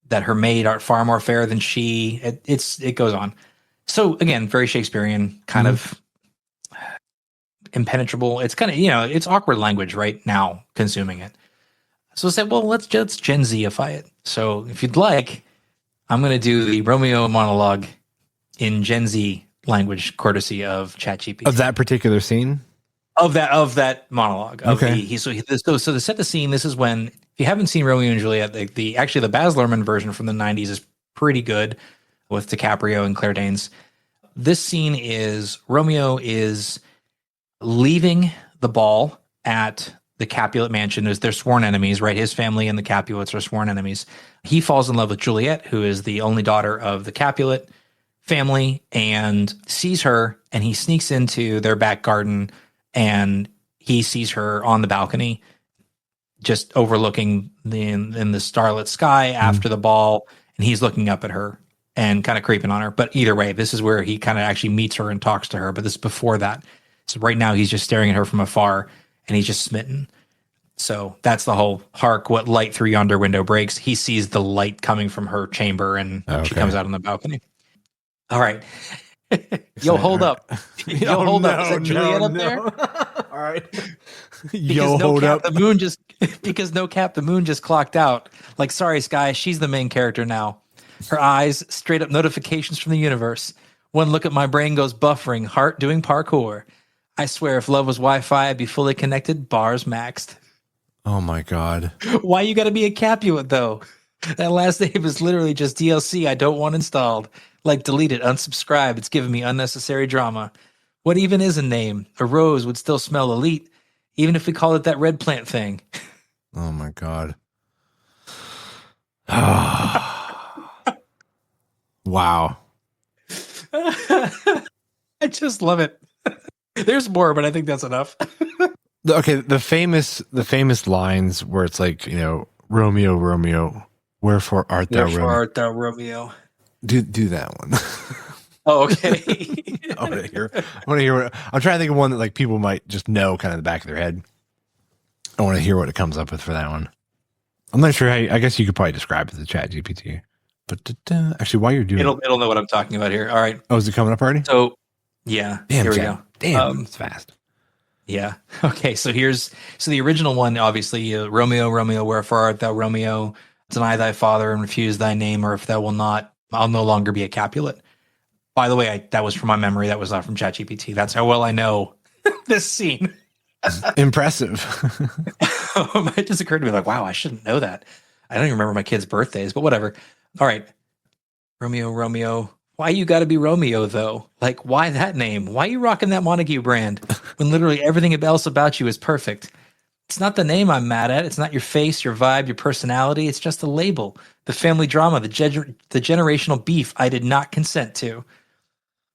Speaker 3: That her maid art far more fair than she." It goes on. So again, very Shakespearean, kind of impenetrable. It's kind of, it's awkward language right now consuming it. So I said, well, let's Gen Z-ify it. So if you'd like, I'm going to do the Romeo monologue in Gen Z language, courtesy of ChatGPT.
Speaker 2: Of that particular scene?
Speaker 3: Of that monologue.
Speaker 2: Okay.
Speaker 3: So to set the scene, this is when, if you haven't seen Romeo and Juliet, the Baz Luhrmann version from the 90s is pretty good with DiCaprio and Claire Danes. This scene is Romeo is leaving the ball at the Capulet mansion. They're sworn enemies, right? His family and the Capulets are sworn enemies. He falls in love with Juliet, who is the only daughter of the Capulet family, and sees her, and he sneaks into their back garden, and he sees her on the balcony, just overlooking in the starlit sky after the ball, and he's looking up at her and kind of creeping on her. But either way, this is where he kind of actually meets her and talks to her. But this is before that. So right now he's just staring at her from afar, and he's just smitten. So that's the whole "Hark, what light through yonder window breaks." He sees the light coming from her chamber, and she comes out on the balcony. All right. Yo, hold up. Yo, hold up. Is that Juliet up there?
Speaker 2: All right.
Speaker 3: Yo, hold up. The moon just because no Cap the moon just clocked out. Like, sorry, Sky, she's the main character now. Her eyes, straight up notifications from the universe. One look at my brain goes buffering, heart doing parkour. I swear if love was Wi-Fi, I'd be fully connected, bars maxed.
Speaker 2: Oh my God.
Speaker 3: Why you gotta be a Capulet though? That last name is literally just DLC I don't want installed. Like, delete it, unsubscribe. It's giving me unnecessary drama. What even is a name? A rose would still smell elite, even if we call it that red plant thing.
Speaker 2: Oh my God. Wow.
Speaker 3: I just love it. There's more, but I think that's enough.
Speaker 2: Okay, the famous lines where it's like, Romeo, Romeo, wherefore art thou Romeo?
Speaker 3: Wherefore art thou Romeo?
Speaker 2: Do that one.
Speaker 3: Oh, okay.
Speaker 2: I want to hear what I'm trying to think of one that like people might just know kind of in the back of their head. I want to hear what it comes up with for that one. I'm not sure how I guess you could probably describe it to ChatGPT. But actually, while you're doing
Speaker 3: it'll know what I'm talking about here. All right.
Speaker 2: Oh, is it coming up already?
Speaker 3: So yeah,
Speaker 2: damn,
Speaker 3: here we
Speaker 2: Chat.
Speaker 3: go.
Speaker 2: Damn, it's fast.
Speaker 3: Yeah. Okay. So the original one, obviously, Romeo, Romeo, wherefore art thou Romeo? Deny thy father and refuse thy name, or if thou will not, I'll no longer be a Capulet. By the way, that was from my memory. That was not from ChatGPT. That's how well I know this scene.
Speaker 2: Impressive.
Speaker 3: It just occurred to me like, wow, I shouldn't know that. I don't even remember my kids' birthdays, but whatever. All right. Romeo, Romeo. Why you got to be Romeo, though? Like, why that name? Why you rocking that Montague brand when literally everything else about you is perfect? It's not the name I'm mad at. It's not your face, your vibe, your personality. It's just the label, the family drama, the generational beef I did not consent to.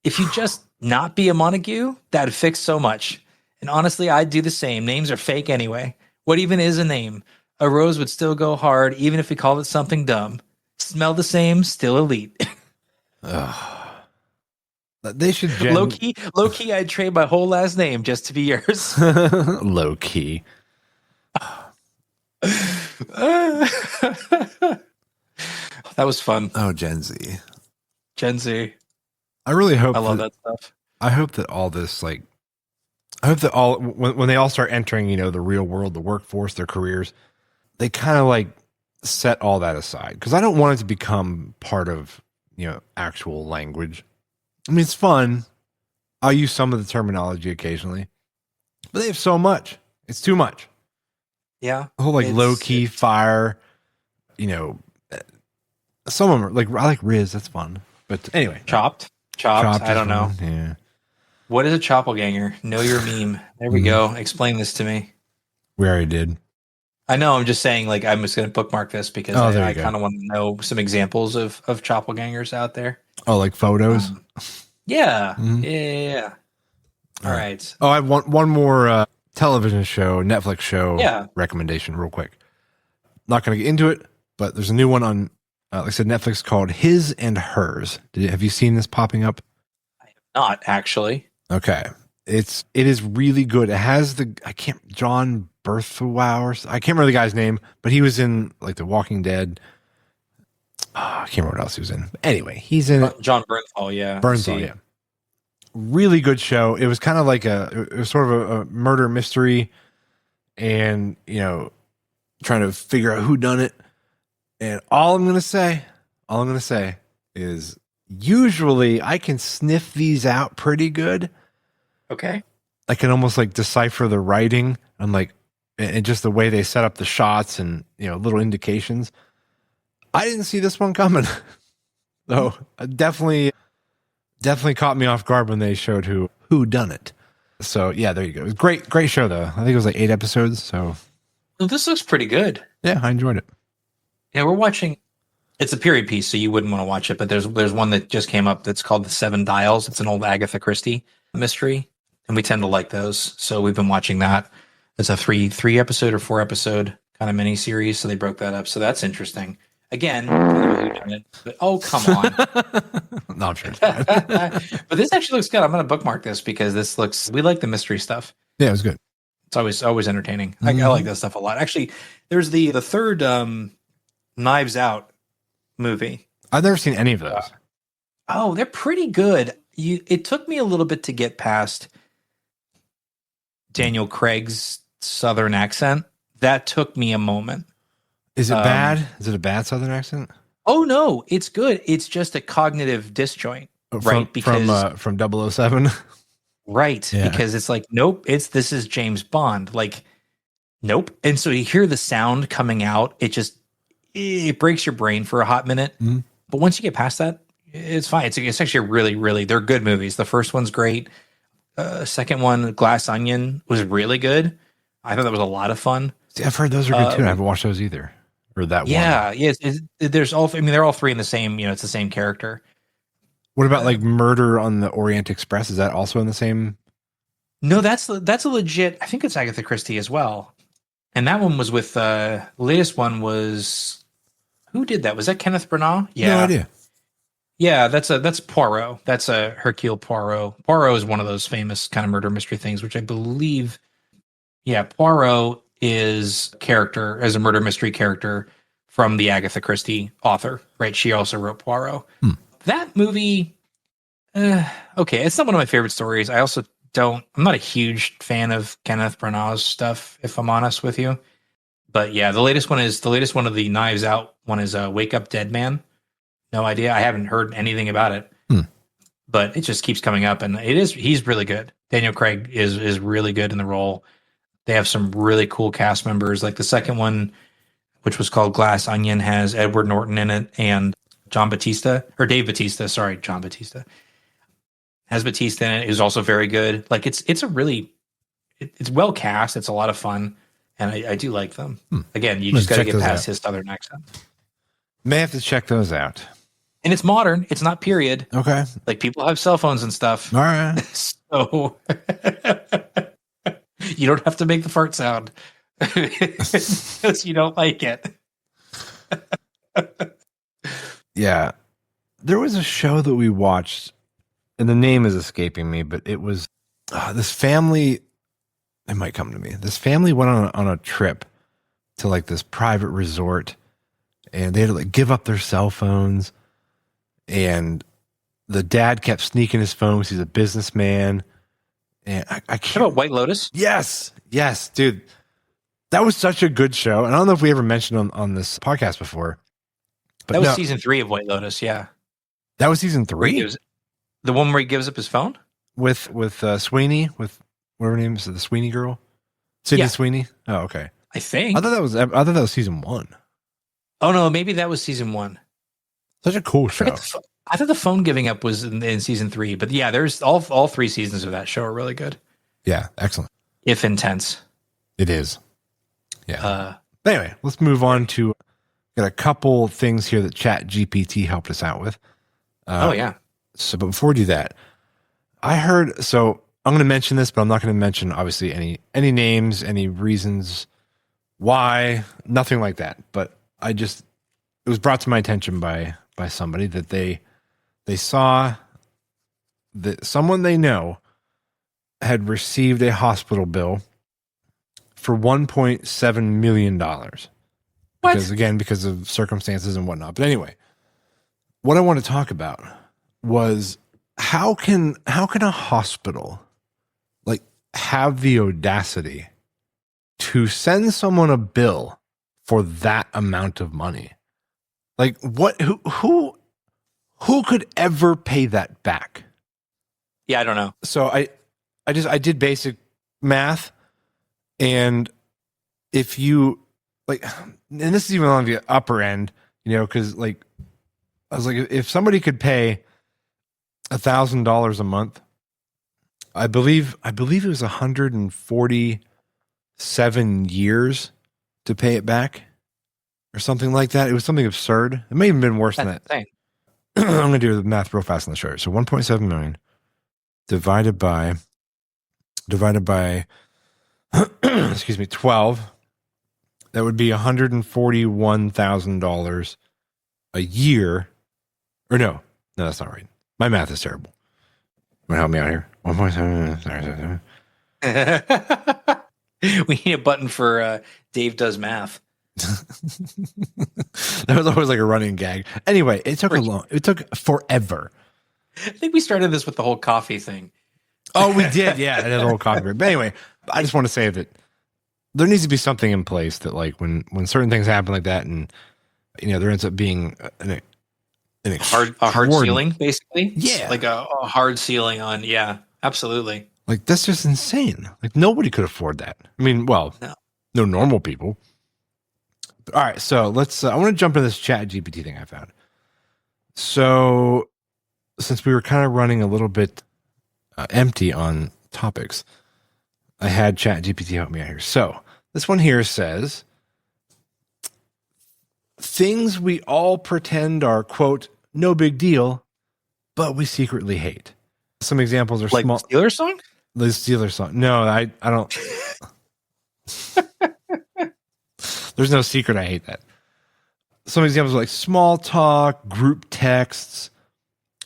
Speaker 3: If you just not be a Montague, that'd fix so much. And honestly, I'd do the same. Names are fake anyway. What even is a name? A rose would still go hard, even if we called it something dumb. Smell the same, still elite.
Speaker 2: They should
Speaker 3: low key, I'd trade my whole last name just to be yours.
Speaker 2: Low key.
Speaker 3: That was fun.
Speaker 2: Oh, Gen Z.
Speaker 3: Gen Z.
Speaker 2: I really hope
Speaker 3: I love that stuff.
Speaker 2: I hope that all this, like, I hope that all when they all start entering, the real world, the workforce, their careers, they kind of like set all that aside, because I don't want it to become part of actual language. I mean, it's fun. I'll use some of the terminology occasionally, but they have so much. It's too much.
Speaker 3: Yeah.
Speaker 2: The whole like low key fire, some of them are like, I like Riz. That's fun. But anyway,
Speaker 3: Chopped. I don't know.
Speaker 2: Yeah.
Speaker 3: What is a choppleganger? Know your meme. There we go. Explain this to me.
Speaker 2: We already did.
Speaker 3: I know. I'm just saying, like, I'm just going to bookmark this because I kind of want to know some examples of chopplegangers out there.
Speaker 2: Oh, like photos?
Speaker 3: Yeah.
Speaker 2: Mhm.
Speaker 3: Yeah. All right.
Speaker 2: Oh, I have one more television show, Netflix show recommendation real quick. Not going to get into it, but there's a new one on, like I said, Netflix called His and Hers. Have you seen this popping up?
Speaker 3: I have not, actually.
Speaker 2: Okay. It is really good. It has John Berthwow, I can't remember the guy's name, but he was in like The Walking Dead. I can't remember what else he was in. But anyway, he's in it.
Speaker 3: John Bernthal, yeah.
Speaker 2: Bernthal, yeah. Really good show. It was kind of like it was sort of a murder mystery, and trying to figure out who done it. And all I'm gonna say is usually I can sniff these out pretty good.
Speaker 3: Okay.
Speaker 2: I can almost like decipher the writing. I'm like, and just the way they set up the shots and little indications. I didn't see this one coming. So definitely caught me off guard when they showed who done it. So yeah, there you go. It was great show though. I think it was like 8 episodes. So
Speaker 3: Well, this looks pretty good.
Speaker 2: yeah, I enjoyed it.
Speaker 3: Yeah, we're watching. It's a period piece, so you wouldn't want to watch it. But there's one that just came up that's called The Seven Dials. It's an old Agatha Christie mystery, and we tend to like those. So we've been watching that. It's a three episode or 4 episode kind of mini series. So they broke that up. So that's interesting. Again, but oh come on!
Speaker 2: No, I'm sure.
Speaker 3: But this actually looks good. I'm going to bookmark this because we like the mystery stuff.
Speaker 2: Yeah, it was good.
Speaker 3: It's always entertaining. I like that stuff a lot. Actually, there's the third Knives Out movie.
Speaker 2: I've never seen any of those.
Speaker 3: Oh, they're pretty good. It took me a little bit to get past Daniel Craig's Southern accent. That took me a moment.
Speaker 2: Is it bad? Is it a bad Southern accent?
Speaker 3: Oh no, it's good. It's just a cognitive disjoint, right?
Speaker 2: Because from 007.
Speaker 3: Right, yeah. Because it's like, nope, this is James Bond. Like, nope. And so you hear the sound coming out, it breaks your brain for a hot minute. Mm-hmm. But once you get past that, it's fine. It's actually really, they're good movies. The first one's great. Second one, Glass Onion, was really good. I thought that was a lot of fun.
Speaker 2: See, I've heard those are good too. I haven't watched those either. Or that one.
Speaker 3: Yeah, yes. There's all. I mean, they're all three in the same. It's the same character.
Speaker 2: What about like Murder on the Orient Express? Is that also in the same?
Speaker 3: No, that's a legit. I think it's Agatha Christie as well. And that one was with the latest one was, who did that? Was that Kenneth Branagh? Yeah,
Speaker 2: no idea.
Speaker 3: Yeah, that's Poirot. That's a Hercule Poirot. Poirot is one of those famous kind of murder mystery things, which I believe. Yeah, Poirot is a murder mystery character from the Agatha Christie author, right? She also wrote Poirot. That movie, okay, it's not one of my favorite stories. I also I'm not a huge fan of Kenneth Branagh's stuff, if I'm honest with you. But yeah, the latest one of the Knives Out one is Wake Up Dead Man. No idea. I haven't heard anything about it. But it just keeps coming up, and he's really good. Daniel Craig is really good in the role. They have some really cool cast members. Like the second one, which was called Glass Onion, has Edward Norton in it and Dave Bautista. Has Bautista in it, is also very good. Like it's well cast. It's a lot of fun, and I do like them. Again, you just got to get past his Southern accent.
Speaker 2: May have to check those out.
Speaker 3: And it's modern. It's not period.
Speaker 2: Okay.
Speaker 3: Like people have cell phones and stuff.
Speaker 2: All right.
Speaker 3: So you don't have to make the fart sound because you don't like it.
Speaker 2: Yeah. There was a show that we watched, and the name is escaping me, but it was this family. It might come to me. This family went on a trip to like this private resort, and they had to like give up their cell phones, and the dad kept sneaking his phone because he's a businessman. And I
Speaker 3: How
Speaker 2: can't.
Speaker 3: about White Lotus?
Speaker 2: Yes, dude. That was such a good show. And I don't know if we ever mentioned on this podcast before. But
Speaker 3: That was
Speaker 2: no,
Speaker 3: season 3 of White Lotus. Yeah.
Speaker 2: that was season
Speaker 3: Where he
Speaker 2: 3
Speaker 3: gives- the one where he gives up his phone?
Speaker 2: with Sweeney, with whatever her name is, the Sweeney girl, Sydney
Speaker 3: Yeah.
Speaker 2: Sweeney. Oh, okay.
Speaker 3: I think.
Speaker 2: I thought that was season 1.
Speaker 3: Oh, no, maybe that was season 1.
Speaker 2: Such a cool show.
Speaker 3: I thought the phone giving up was in season 3. But yeah, there's all 3 seasons of that show are really good,
Speaker 2: Yeah, excellent.
Speaker 3: if intense.
Speaker 2: It is. Yeah. But anyway, let's move on to got a couple things here that Chat GPT helped us out with.
Speaker 3: Oh, yeah.
Speaker 2: So, but before we do that, I heard. So I'm going to mention this, but I'm not going to mention obviously any names, any reasons why, nothing like that. But it was brought to my attention by somebody that they saw that someone they know had received a hospital bill for $1.7 million. Because of circumstances and whatnot. But anyway, what I want to talk about was how can a hospital like have the audacity to send someone a bill for that amount of money? Like what? Who could ever pay that back?
Speaker 3: Yeah, I don't know.
Speaker 2: So I did basic math, and if you like, and this is even on the upper end, because like I was like, if somebody could pay $1,000 a month, I believe it was 147 years to pay it back, or something like that. It was something absurd. It may have been worse than that.
Speaker 3: Insane.
Speaker 2: I'm going to do the math real fast on the show. So 1.7 million divided by excuse me, 12. That would be $141,000 a year. Or no, that's not right. My math is terrible. Want to help me out here? 1.7.
Speaker 3: We need a button for Dave Does Math.
Speaker 2: That was always like a running gag. Anyway, it took forever.
Speaker 3: I think we started this with the whole coffee thing.
Speaker 2: Oh, we did. Yeah, that whole coffee break. But anyway, I just want to say that there needs to be something in place that, like, when certain things happen like that, and there ends up being a
Speaker 3: hard ceiling, basically.
Speaker 2: Yeah,
Speaker 3: like a hard ceiling on. Yeah, absolutely.
Speaker 2: Like, that's just insane. Like, nobody could afford that. I mean, well, no normal people. But, all right, so let's. I want to jump into this Chat GPT thing I found. So, since we were kind of running a little bit empty on topics, I had Chat GPT help me out here. So this one here says, things we all pretend are, quote, no big deal, but we secretly hate. Some examples are
Speaker 3: like
Speaker 2: small.
Speaker 3: The Steelers song?
Speaker 2: The Steelers song. No, I don't. There's no secret. I hate that. Some examples are like small talk, group texts,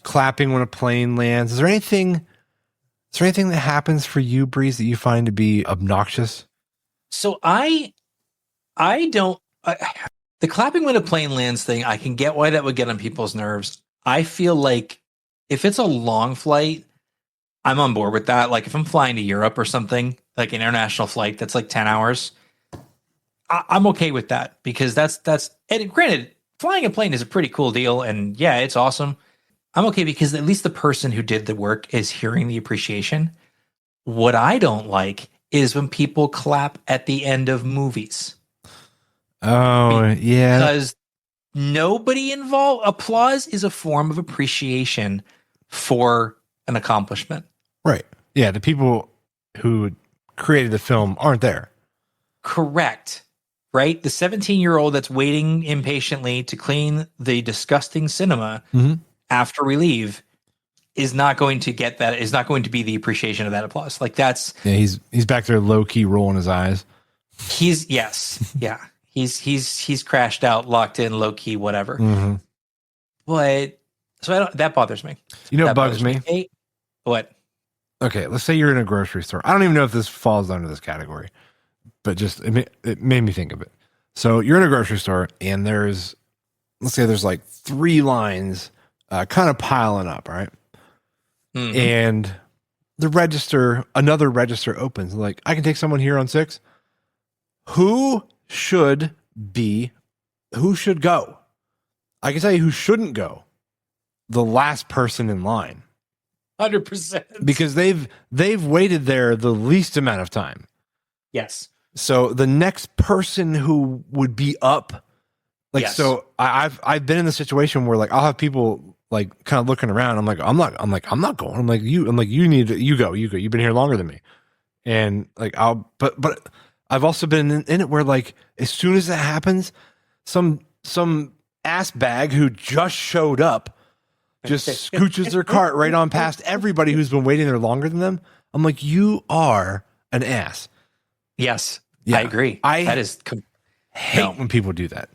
Speaker 2: clapping when a plane lands. Is there anything that happens for you, Breeze, that you find to be obnoxious?
Speaker 3: So I don't. The clapping when a plane lands thing, I can get why that would get on people's nerves. I feel like if it's a long flight, I'm on board with that. Like if I'm flying to Europe or something, like an international flight that's like 10 hours, I'm okay with that, because that's and granted, flying a plane is a pretty cool deal, and yeah, it's awesome. I'm okay because at least the person who did the work is hearing the appreciation. What I don't like is when people clap at the end of movies.
Speaker 2: Oh, yeah.
Speaker 3: Because nobody involved. Applause is a form of appreciation for an accomplishment.
Speaker 2: Right. Yeah, the people who created the film aren't there.
Speaker 3: Correct. Right? The 17-year-old that's waiting impatiently to clean the disgusting cinema after we leave is not going to get that, is not going to be the appreciation of that applause. Like that's...
Speaker 2: Yeah, he's back there low-key rolling his eyes.
Speaker 3: Yeah. He's crashed out, locked in, low-key, whatever.
Speaker 2: Mm-hmm.
Speaker 3: But, so that bothers me.
Speaker 2: What bugs me?
Speaker 3: Hey, what?
Speaker 2: Okay, let's say you're in a grocery store. I don't even know if this falls under this category, but just it made me think of it. So you're in a grocery store, and let's say there's like 3 lines kind of piling up, right?
Speaker 3: Mhm.
Speaker 2: And another register opens. Like, I can take someone here on 6. Who should go? I can tell you who shouldn't go. The last person in line.
Speaker 3: 100%.
Speaker 2: Because they've waited there the least amount of time.
Speaker 3: Yes.
Speaker 2: So the next person who would be up, like,
Speaker 3: Yes.
Speaker 2: so I've been in the situation where, like, I'll have people like kind of looking around. I'm like, I'm not going. I'm like, you go. You've been here longer than me. And like, but I've also been in it where, like, as soon as that happens, some ass bag who just showed up just scooches their cart right on past everybody who's been waiting there longer than them. I'm like, you are an ass.
Speaker 3: Yes.
Speaker 2: Yeah.
Speaker 3: I agree.
Speaker 2: I hate when people do that.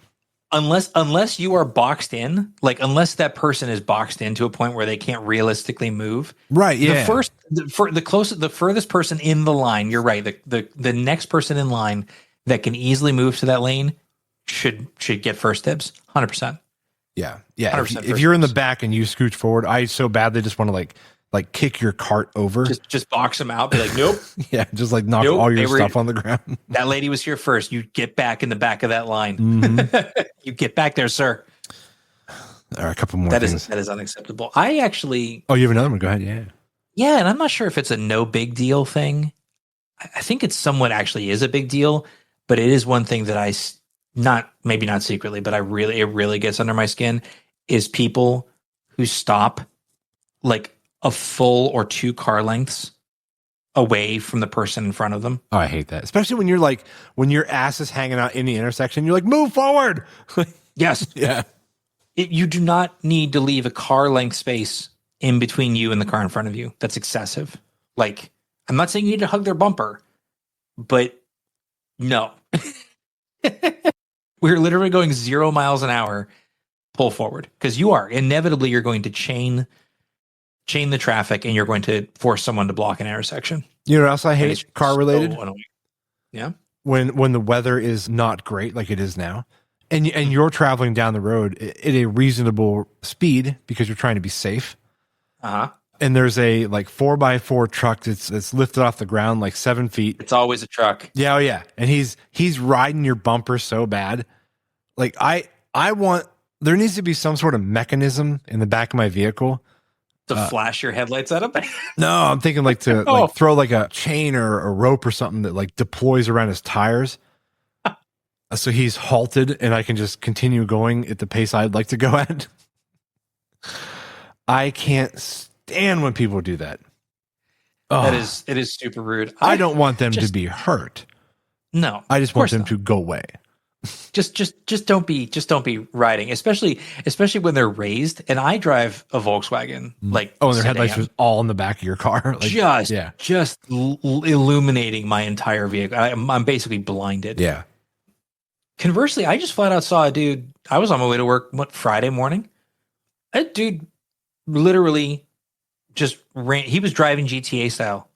Speaker 3: Unless you are boxed in, like, unless that person is boxed in to a point where they can't realistically move.
Speaker 2: Right. Yeah.
Speaker 3: The furthest person in the line, you're right. The next person in line that can easily move to that lane should get first dibs. 100%.
Speaker 2: Yeah. Yeah.
Speaker 3: 100%
Speaker 2: If you're in the back and you scooch forward, I so badly just want to like kick your cart over.
Speaker 3: Just box them out. Be like, nope.
Speaker 2: Yeah. Just like knock all your stuff on the ground.
Speaker 3: That lady was here first. You get back in the back of that line.
Speaker 2: Mm-hmm.
Speaker 3: You get back there, sir.
Speaker 2: All right, a couple more
Speaker 3: That
Speaker 2: things.
Speaker 3: is unacceptable. I actually.
Speaker 2: Oh, you have another one? Go ahead. Yeah.
Speaker 3: Yeah, and I'm not sure if it's a no big deal thing. I think it's somewhat actually is a big deal, but it is one thing that maybe not secretly, but it really gets under my skin is people who stop like a full or 2 car lengths away from the person in front of them.
Speaker 2: Oh, I hate that. Especially when your ass is hanging out in the intersection, you're like, move forward.
Speaker 3: Yes.
Speaker 2: Yeah.
Speaker 3: You do not need to leave a car length space in between you and the car in front of you. That's excessive. Like, I'm not saying you need to hug their bumper, but no. We're literally going 0 miles an hour, pull forward, because you're going to chain the traffic and you're going to force someone to block an intersection.
Speaker 2: You know what else I hate? Car related.
Speaker 3: So annoying. Yeah.
Speaker 2: When the weather is not great, like it is now, and you're traveling down the road at a reasonable speed because you're trying to be safe.
Speaker 3: Uh-huh.
Speaker 2: And there's a like 4x4 truck that's lifted off the ground like 7 feet.
Speaker 3: It's always a truck.
Speaker 2: Yeah, oh yeah. And he's riding your bumper so bad. Like there needs to be some sort of mechanism in the back of my vehicle
Speaker 3: to flash your headlights at him.
Speaker 2: No, I'm thinking like to like throw like a chain or a rope or something that like deploys around his tires. So he's halted and I can just continue going at the pace I'd like to go at. I can't stand when people do that. Oh,
Speaker 3: it is super rude.
Speaker 2: I don't want them to be hurt.
Speaker 3: No.
Speaker 2: I just want them to go away.
Speaker 3: Just don't be riding, especially when they're raised. And I drive a Volkswagen, like,
Speaker 2: and their headlights are all in the back of your car, like,
Speaker 3: just illuminating my entire vehicle. I'm basically blinded.
Speaker 2: Yeah.
Speaker 3: Conversely, I just flat out saw a dude. I was on my way to work Friday morning. That dude literally just ran. He was driving GTA style,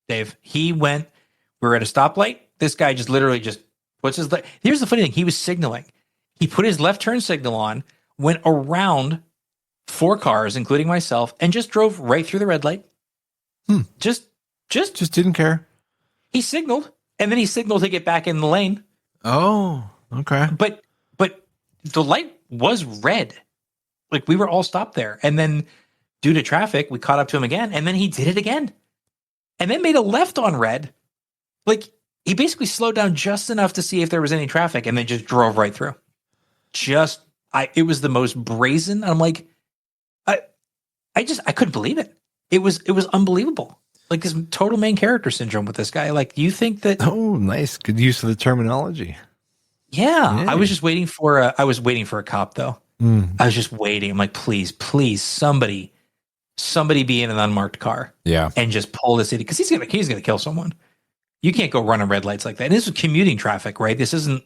Speaker 3: Dave. We were at a stoplight. This guy just literally just puts his here's the funny thing. He was signaling. He put his left turn signal on, went around 4 cars, including myself, and just drove right through the red light. Just
Speaker 2: didn't care.
Speaker 3: He signaled, and then he signaled to get back in the lane.
Speaker 2: Oh, okay.
Speaker 3: But the light was red. Like, we were all stopped there. And then due to traffic, we caught up to him again, and then he did it again. And then made a left on red. Like, he basically slowed down just enough to see if there was any traffic and then just drove right through. It was the most brazen. I'm like, I couldn't believe it. It was unbelievable. Like, this total main character syndrome with this guy. Like, you think that?
Speaker 2: Oh, nice. Good use of the terminology.
Speaker 3: Yeah. I was just waiting for a cop though. I was just waiting. I'm like, please, somebody be in an unmarked car.
Speaker 2: Yeah. And
Speaker 3: just pull this idiot, because he's gonna kill someone. You can't go running red lights like that. And this was commuting traffic, right? This isn't,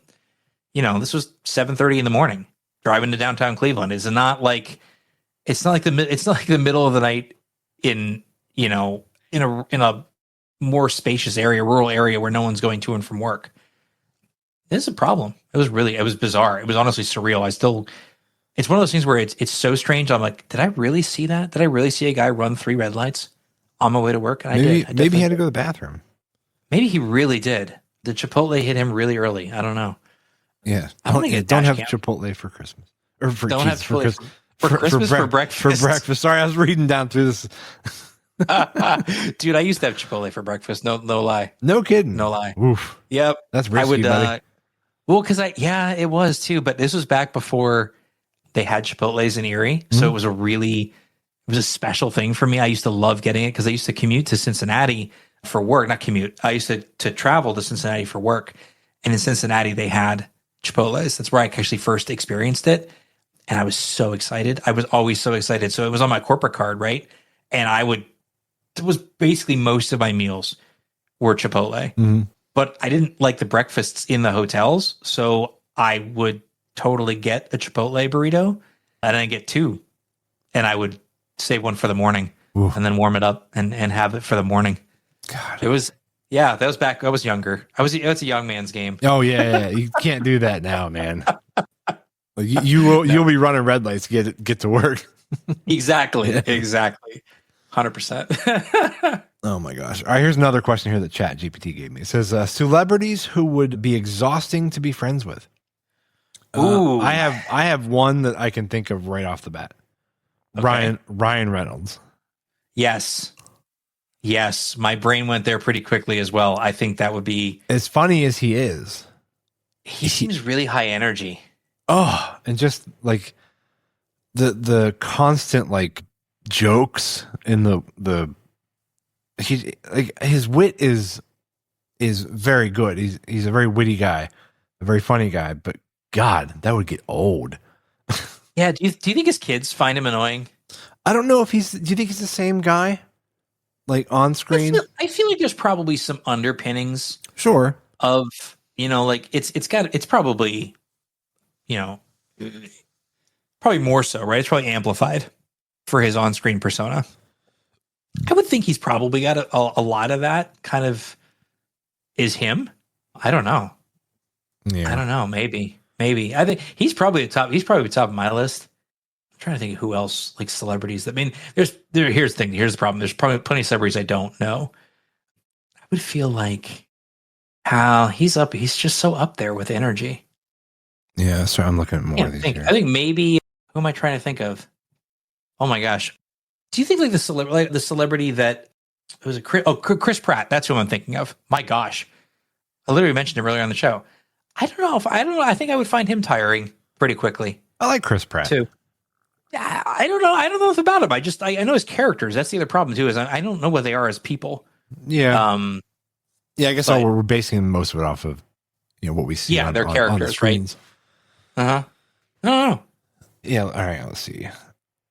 Speaker 3: this was 7:30 in the morning driving to downtown Cleveland. It's not like the middle of the night in a more spacious area, rural area where no one's going to and from work. This is a problem. It was bizarre. It was honestly surreal. It's one of those things where it's so strange. I'm like, did I really see that? Did I really see a guy run 3 red lights on my way to work? And
Speaker 2: Maybe
Speaker 3: I did.
Speaker 2: maybe he had to go to the bathroom.
Speaker 3: Maybe he really did. The Chipotle hit him really early. I don't know.
Speaker 2: Yeah.
Speaker 3: I'm gonna get
Speaker 2: Don't
Speaker 3: dash
Speaker 2: have
Speaker 3: cam.
Speaker 2: Chipotle for Christmas. Or for
Speaker 3: Don't have
Speaker 2: Jesus,
Speaker 3: Chipotle for Christmas, for breakfast.
Speaker 2: For breakfast. Sorry, I was reading down through this.
Speaker 3: Dude, I used to have Chipotle for breakfast. No lie.
Speaker 2: No kidding.
Speaker 3: No lie.
Speaker 2: Oof.
Speaker 3: Yep.
Speaker 2: That's risky, buddy.
Speaker 3: Well, because it was too, but this was back before they had Chipotle's in Erie. So it was a special thing for me. I used to love getting it because I used to commute to Cincinnati for work. Not commute. I used to travel to Cincinnati for work. And in Cincinnati, they had Chipotle's. That's where I actually first experienced it. And I was so excited. I was always so excited. So it was on my corporate card, right? And it was basically most of my meals were Chipotle. But I didn't like the breakfasts in the hotels. So I would totally get a Chipotle burrito and I get 2. And I would save one for the morning and then warm it up and have it for the morning.
Speaker 2: God.
Speaker 3: That was back. I was younger. It's a young man's game.
Speaker 2: Oh yeah. You can't do that now, man. You'll be running red lights to get to work.
Speaker 3: Exactly. 100%.
Speaker 2: Oh my gosh. All right, here's another question here that Chat GPT gave me. It says celebrities who would be exhausting to be friends with.
Speaker 3: Ooh.
Speaker 2: I have one that I can think of right off the bat.
Speaker 3: Okay.
Speaker 2: Ryan Reynolds.
Speaker 3: Yes. My brain went there pretty quickly as well. I think that would be,
Speaker 2: As funny as he is.
Speaker 3: he seems really high energy.
Speaker 2: Oh, and just like the constant like jokes and his wit is very good. He's a very witty guy, a very funny guy, but God, that would get old.
Speaker 3: Yeah. Do you think his kids find him annoying?
Speaker 2: I don't know if do you think he's the same guy? Like on screen?
Speaker 3: I feel like there's probably some underpinnings
Speaker 2: Sure.
Speaker 3: of, like it's probably, probably more so, right? It's probably amplified for his on-screen persona. I would think he's probably got a lot of that kind of is him. I don't know.
Speaker 2: Yeah.
Speaker 3: I don't know. Maybe. I think he's probably top of my list. I'm trying to think of who else, like celebrities. I mean, here's the thing. Here's the problem. There's probably plenty of celebrities I don't know. I would feel like he's just so up there with energy.
Speaker 2: Yeah, so I'm looking at more of these here.
Speaker 3: I think maybe, who am I trying to think of? Oh my gosh. Do you think like the celebrity that it was Chris Pratt? That's who I'm thinking of. My gosh. I literally mentioned him earlier on the show. I don't know. I think I would find him tiring pretty quickly
Speaker 2: I like Chris Pratt
Speaker 3: too. I don't know. I don't know if about him. I know his characters. That's the other problem too, is I don't know what they are as people.
Speaker 2: Yeah. Yeah, I guess we're basing most of it off of what we see.
Speaker 3: Yeah, their characters,
Speaker 2: on the screens.
Speaker 3: Right? I don't know.
Speaker 2: Yeah. All right. Let's see.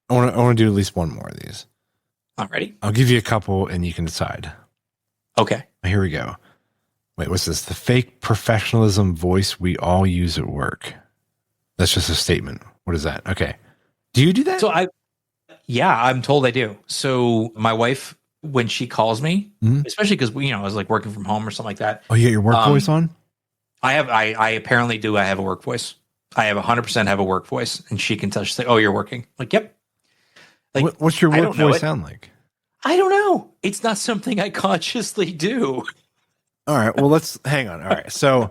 Speaker 2: I want to do at least one more of these.
Speaker 3: Alrighty.
Speaker 2: I'll give you a couple, and you can decide.
Speaker 3: Okay.
Speaker 2: Here we go. Wait, what's this? The fake professionalism voice we all use at work. That's just a statement. What is that? Okay. Do you do that?
Speaker 3: So I'm told I do. So my wife, when she calls me, especially because I was like working from home or something like that.
Speaker 2: Oh, you got your work voice on?
Speaker 3: I apparently do. I have a work voice. I have 100% have a work voice, and she can tell. She's like, "Oh, you're working." I'm like, yep. Like,
Speaker 2: what's your work voice sound like?
Speaker 3: I don't know. It's not something I consciously do.
Speaker 2: All right. Well, let's hang on. All right. So,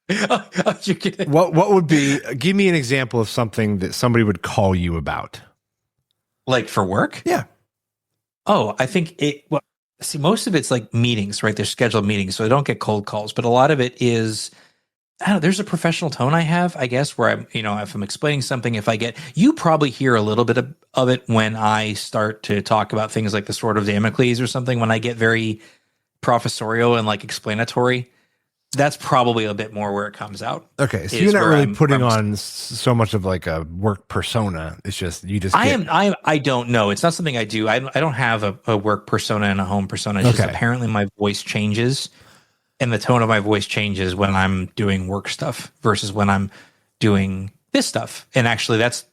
Speaker 3: You're kidding.
Speaker 2: what would be? Give me an example of something that somebody would call you about.
Speaker 3: Like for work?
Speaker 2: Yeah.
Speaker 3: Oh, I think see, most of it's like meetings, right? They're scheduled meetings, so I don't get cold calls. But a lot of it is, I don't know, there's a professional tone I have, I guess, where I'm, if I'm explaining something, you probably hear a little bit of it when I start to talk about things like the Sword of Damocles or something, when I get very professorial and like explanatory. That's probably a bit more where it comes out.
Speaker 2: Okay, so you're not really putting on so much of like a work persona. It's just
Speaker 3: I don't know. It's not something I do. I don't have a work persona and a home persona. It's just apparently my voice changes, and the tone of my voice changes when I'm doing work stuff versus when I'm doing this stuff. And actually, that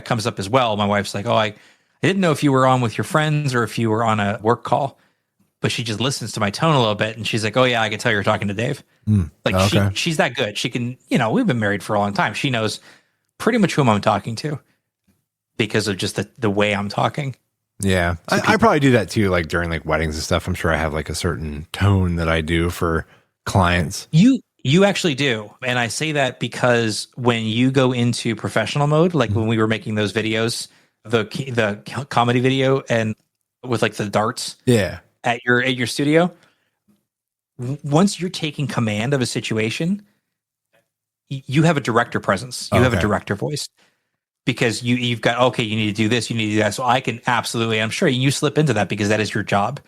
Speaker 3: comes up as well. My wife's like, "Oh, I didn't know if you were on with your friends or if you were on a work call." But she just listens to my tone a little bit, and she's like, "Oh yeah, I can tell you're talking to Dave." She's that good. She can, we've been married for a long time. She knows pretty much whom I'm talking to because of just the way I'm talking.
Speaker 2: Yeah. I probably do that too, like during like weddings and stuff. I'm sure I have like a certain tone that I do for clients.
Speaker 3: You actually do. And I say that because when you go into professional mode, like when we were making those videos, the comedy video and with like the darts at your studio, once you're taking command of a situation, you have a director presence. You have a director voice because you've got, okay, you need to do this, you need to do that. So I can absolutely, I'm sure you slip into that because that is your job.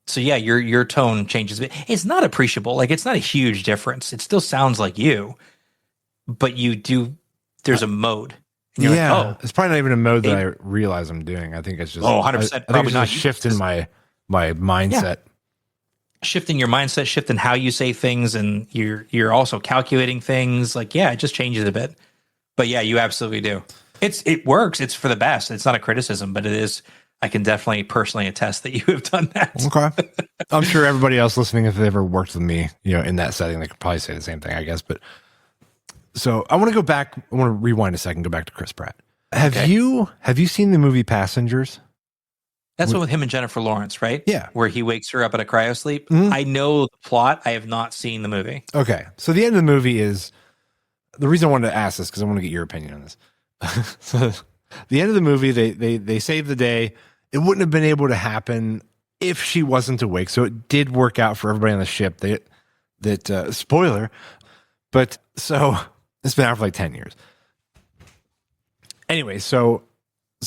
Speaker 3: So yeah, your tone changes. It's not appreciable. Like it's not a huge difference. It still sounds like you, but you do. There's a mode. And you're like, oh,
Speaker 2: it's probably not even a mode that I realize I'm doing. I think it's just
Speaker 3: 100%.
Speaker 2: I think it's just a shift in my mindset.
Speaker 3: Yeah. Shifting your mindset, shifting how you say things, and you're also calculating things. Like it just changes a bit. But yeah, you absolutely do. It works. It's for the best. It's not a criticism, but it is. I can definitely personally attest that you have done that.
Speaker 2: Okay. I'm sure everybody else listening, if they ever worked with me, in that setting, they could probably say the same thing, I guess. But so I want to go back. I want to rewind a second, go back to Chris Pratt. Have you seen the movie Passengers?
Speaker 3: That's one with him and Jennifer Lawrence, right?
Speaker 2: Yeah.
Speaker 3: Where he wakes her up at a cryo sleep. Mm-hmm. I know the plot. I have not seen the movie.
Speaker 2: Okay. So the end of the movie is, the reason I wanted to ask this, because I want to get your opinion on this. So the end of the movie, they save the day. It wouldn't have been able to happen if she wasn't awake. So it did work out for everybody on the ship. That spoiler, but so it's been out for like 10 years. Anyway, so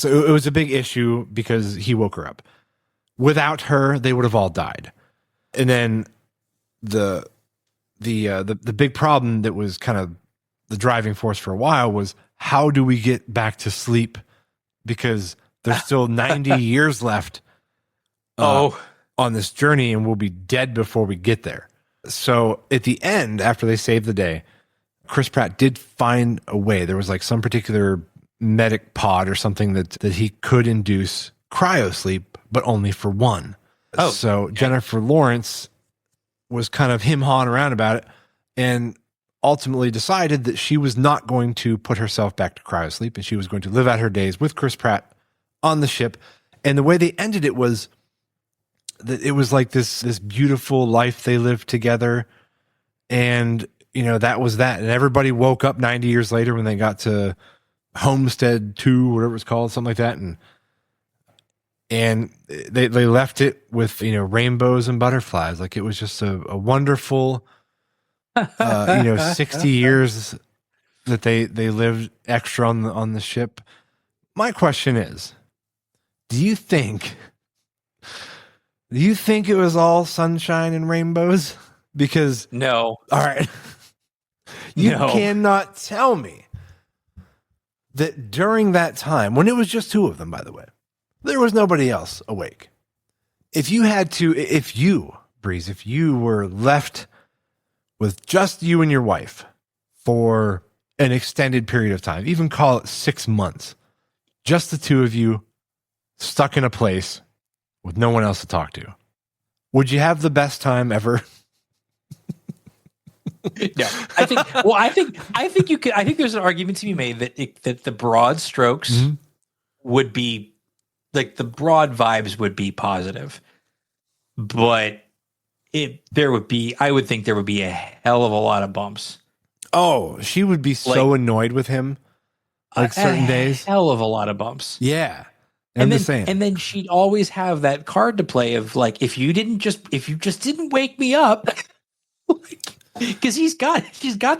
Speaker 2: it was a big issue because he woke her up. Without her, they would have all died. And then the big problem that was kind of the driving force for a while was, how do we get back to sleep? Because there's still 90 years left on this journey, and we'll be dead before we get there. So at the end, after they saved the day, Chris Pratt did find a way. There was like some particular medic pod or something that he could induce cryo sleep, but only for one. Oh, so okay. Jennifer Lawrence was kind of him-hawing around about it and ultimately decided that she was not going to put herself back to cryo sleep, and she was going to live out her days with Chris Pratt on the ship. And the way they ended it was that it was like this beautiful life they lived together. And, that was that. And everybody woke up 90 years later when they got to Homestead 2, whatever it's called, something like that. And they left it with, rainbows and butterflies. Like it was just a wonderful, 60 years that they lived extra on the ship. My question is, do you think it was all sunshine and rainbows? Because
Speaker 3: no.
Speaker 2: All right. You cannot tell me that during that time, when it was just two of them, by the way, there was nobody else awake. If you, Breeze, if you were left with just you and your wife for an extended period of time, even call it 6 months, just the two of you stuck in a place with no one else to talk to, would you have the best time ever?
Speaker 3: No, I think you could. I think there's an argument to be made that the broad strokes would be like the broad vibes would be positive, but I would think there would be a hell of a lot of bumps.
Speaker 2: Oh, she would be so annoyed with him, like certain days.
Speaker 3: Hell of a lot of bumps.
Speaker 2: Yeah.
Speaker 3: And then she'd always have that card to play of like, if you just didn't wake me up, because she's got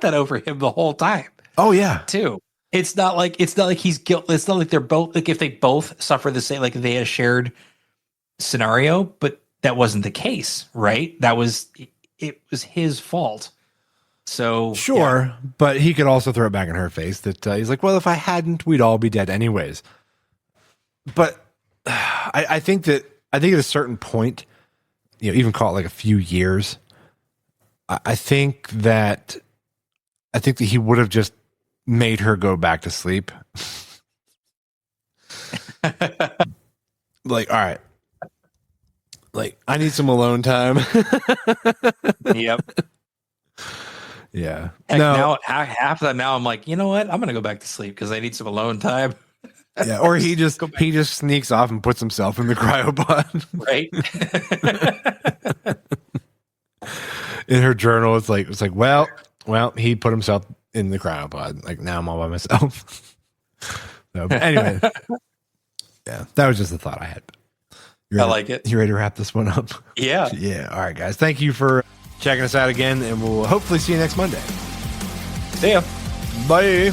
Speaker 3: that over him the whole time.
Speaker 2: Oh yeah,
Speaker 3: too. It's not like he's guilt. It's not like they're both like, if they both suffer the same, like they had a shared scenario, but that wasn't the case, right? It was his fault. So
Speaker 2: sure, yeah. But he could also throw it back in her face that he's like, well, if I hadn't, we'd all be dead anyways. But I think at a certain point, even call it like a few years, I think that he would have just made her go back to sleep. Like, all right, like I need some alone time.
Speaker 3: Yep.
Speaker 2: Yeah.
Speaker 3: Heck,
Speaker 2: No.
Speaker 3: now after that, now I'm like, you know what? I'm gonna go back to sleep because I need some alone time.
Speaker 2: Yeah. Or he just sneaks off and puts himself in the cryopod.
Speaker 3: Right.
Speaker 2: In her journal, it's like, well, he put himself in the cryopod. Like, now I'm all by myself. So, but anyway, yeah, that was just a thought I had.
Speaker 3: I like it.
Speaker 2: You ready to wrap this one up?
Speaker 3: Yeah.
Speaker 2: Yeah. All right, guys. Thank you for checking us out again, and we'll hopefully see you next Monday.
Speaker 3: See ya.
Speaker 2: Bye.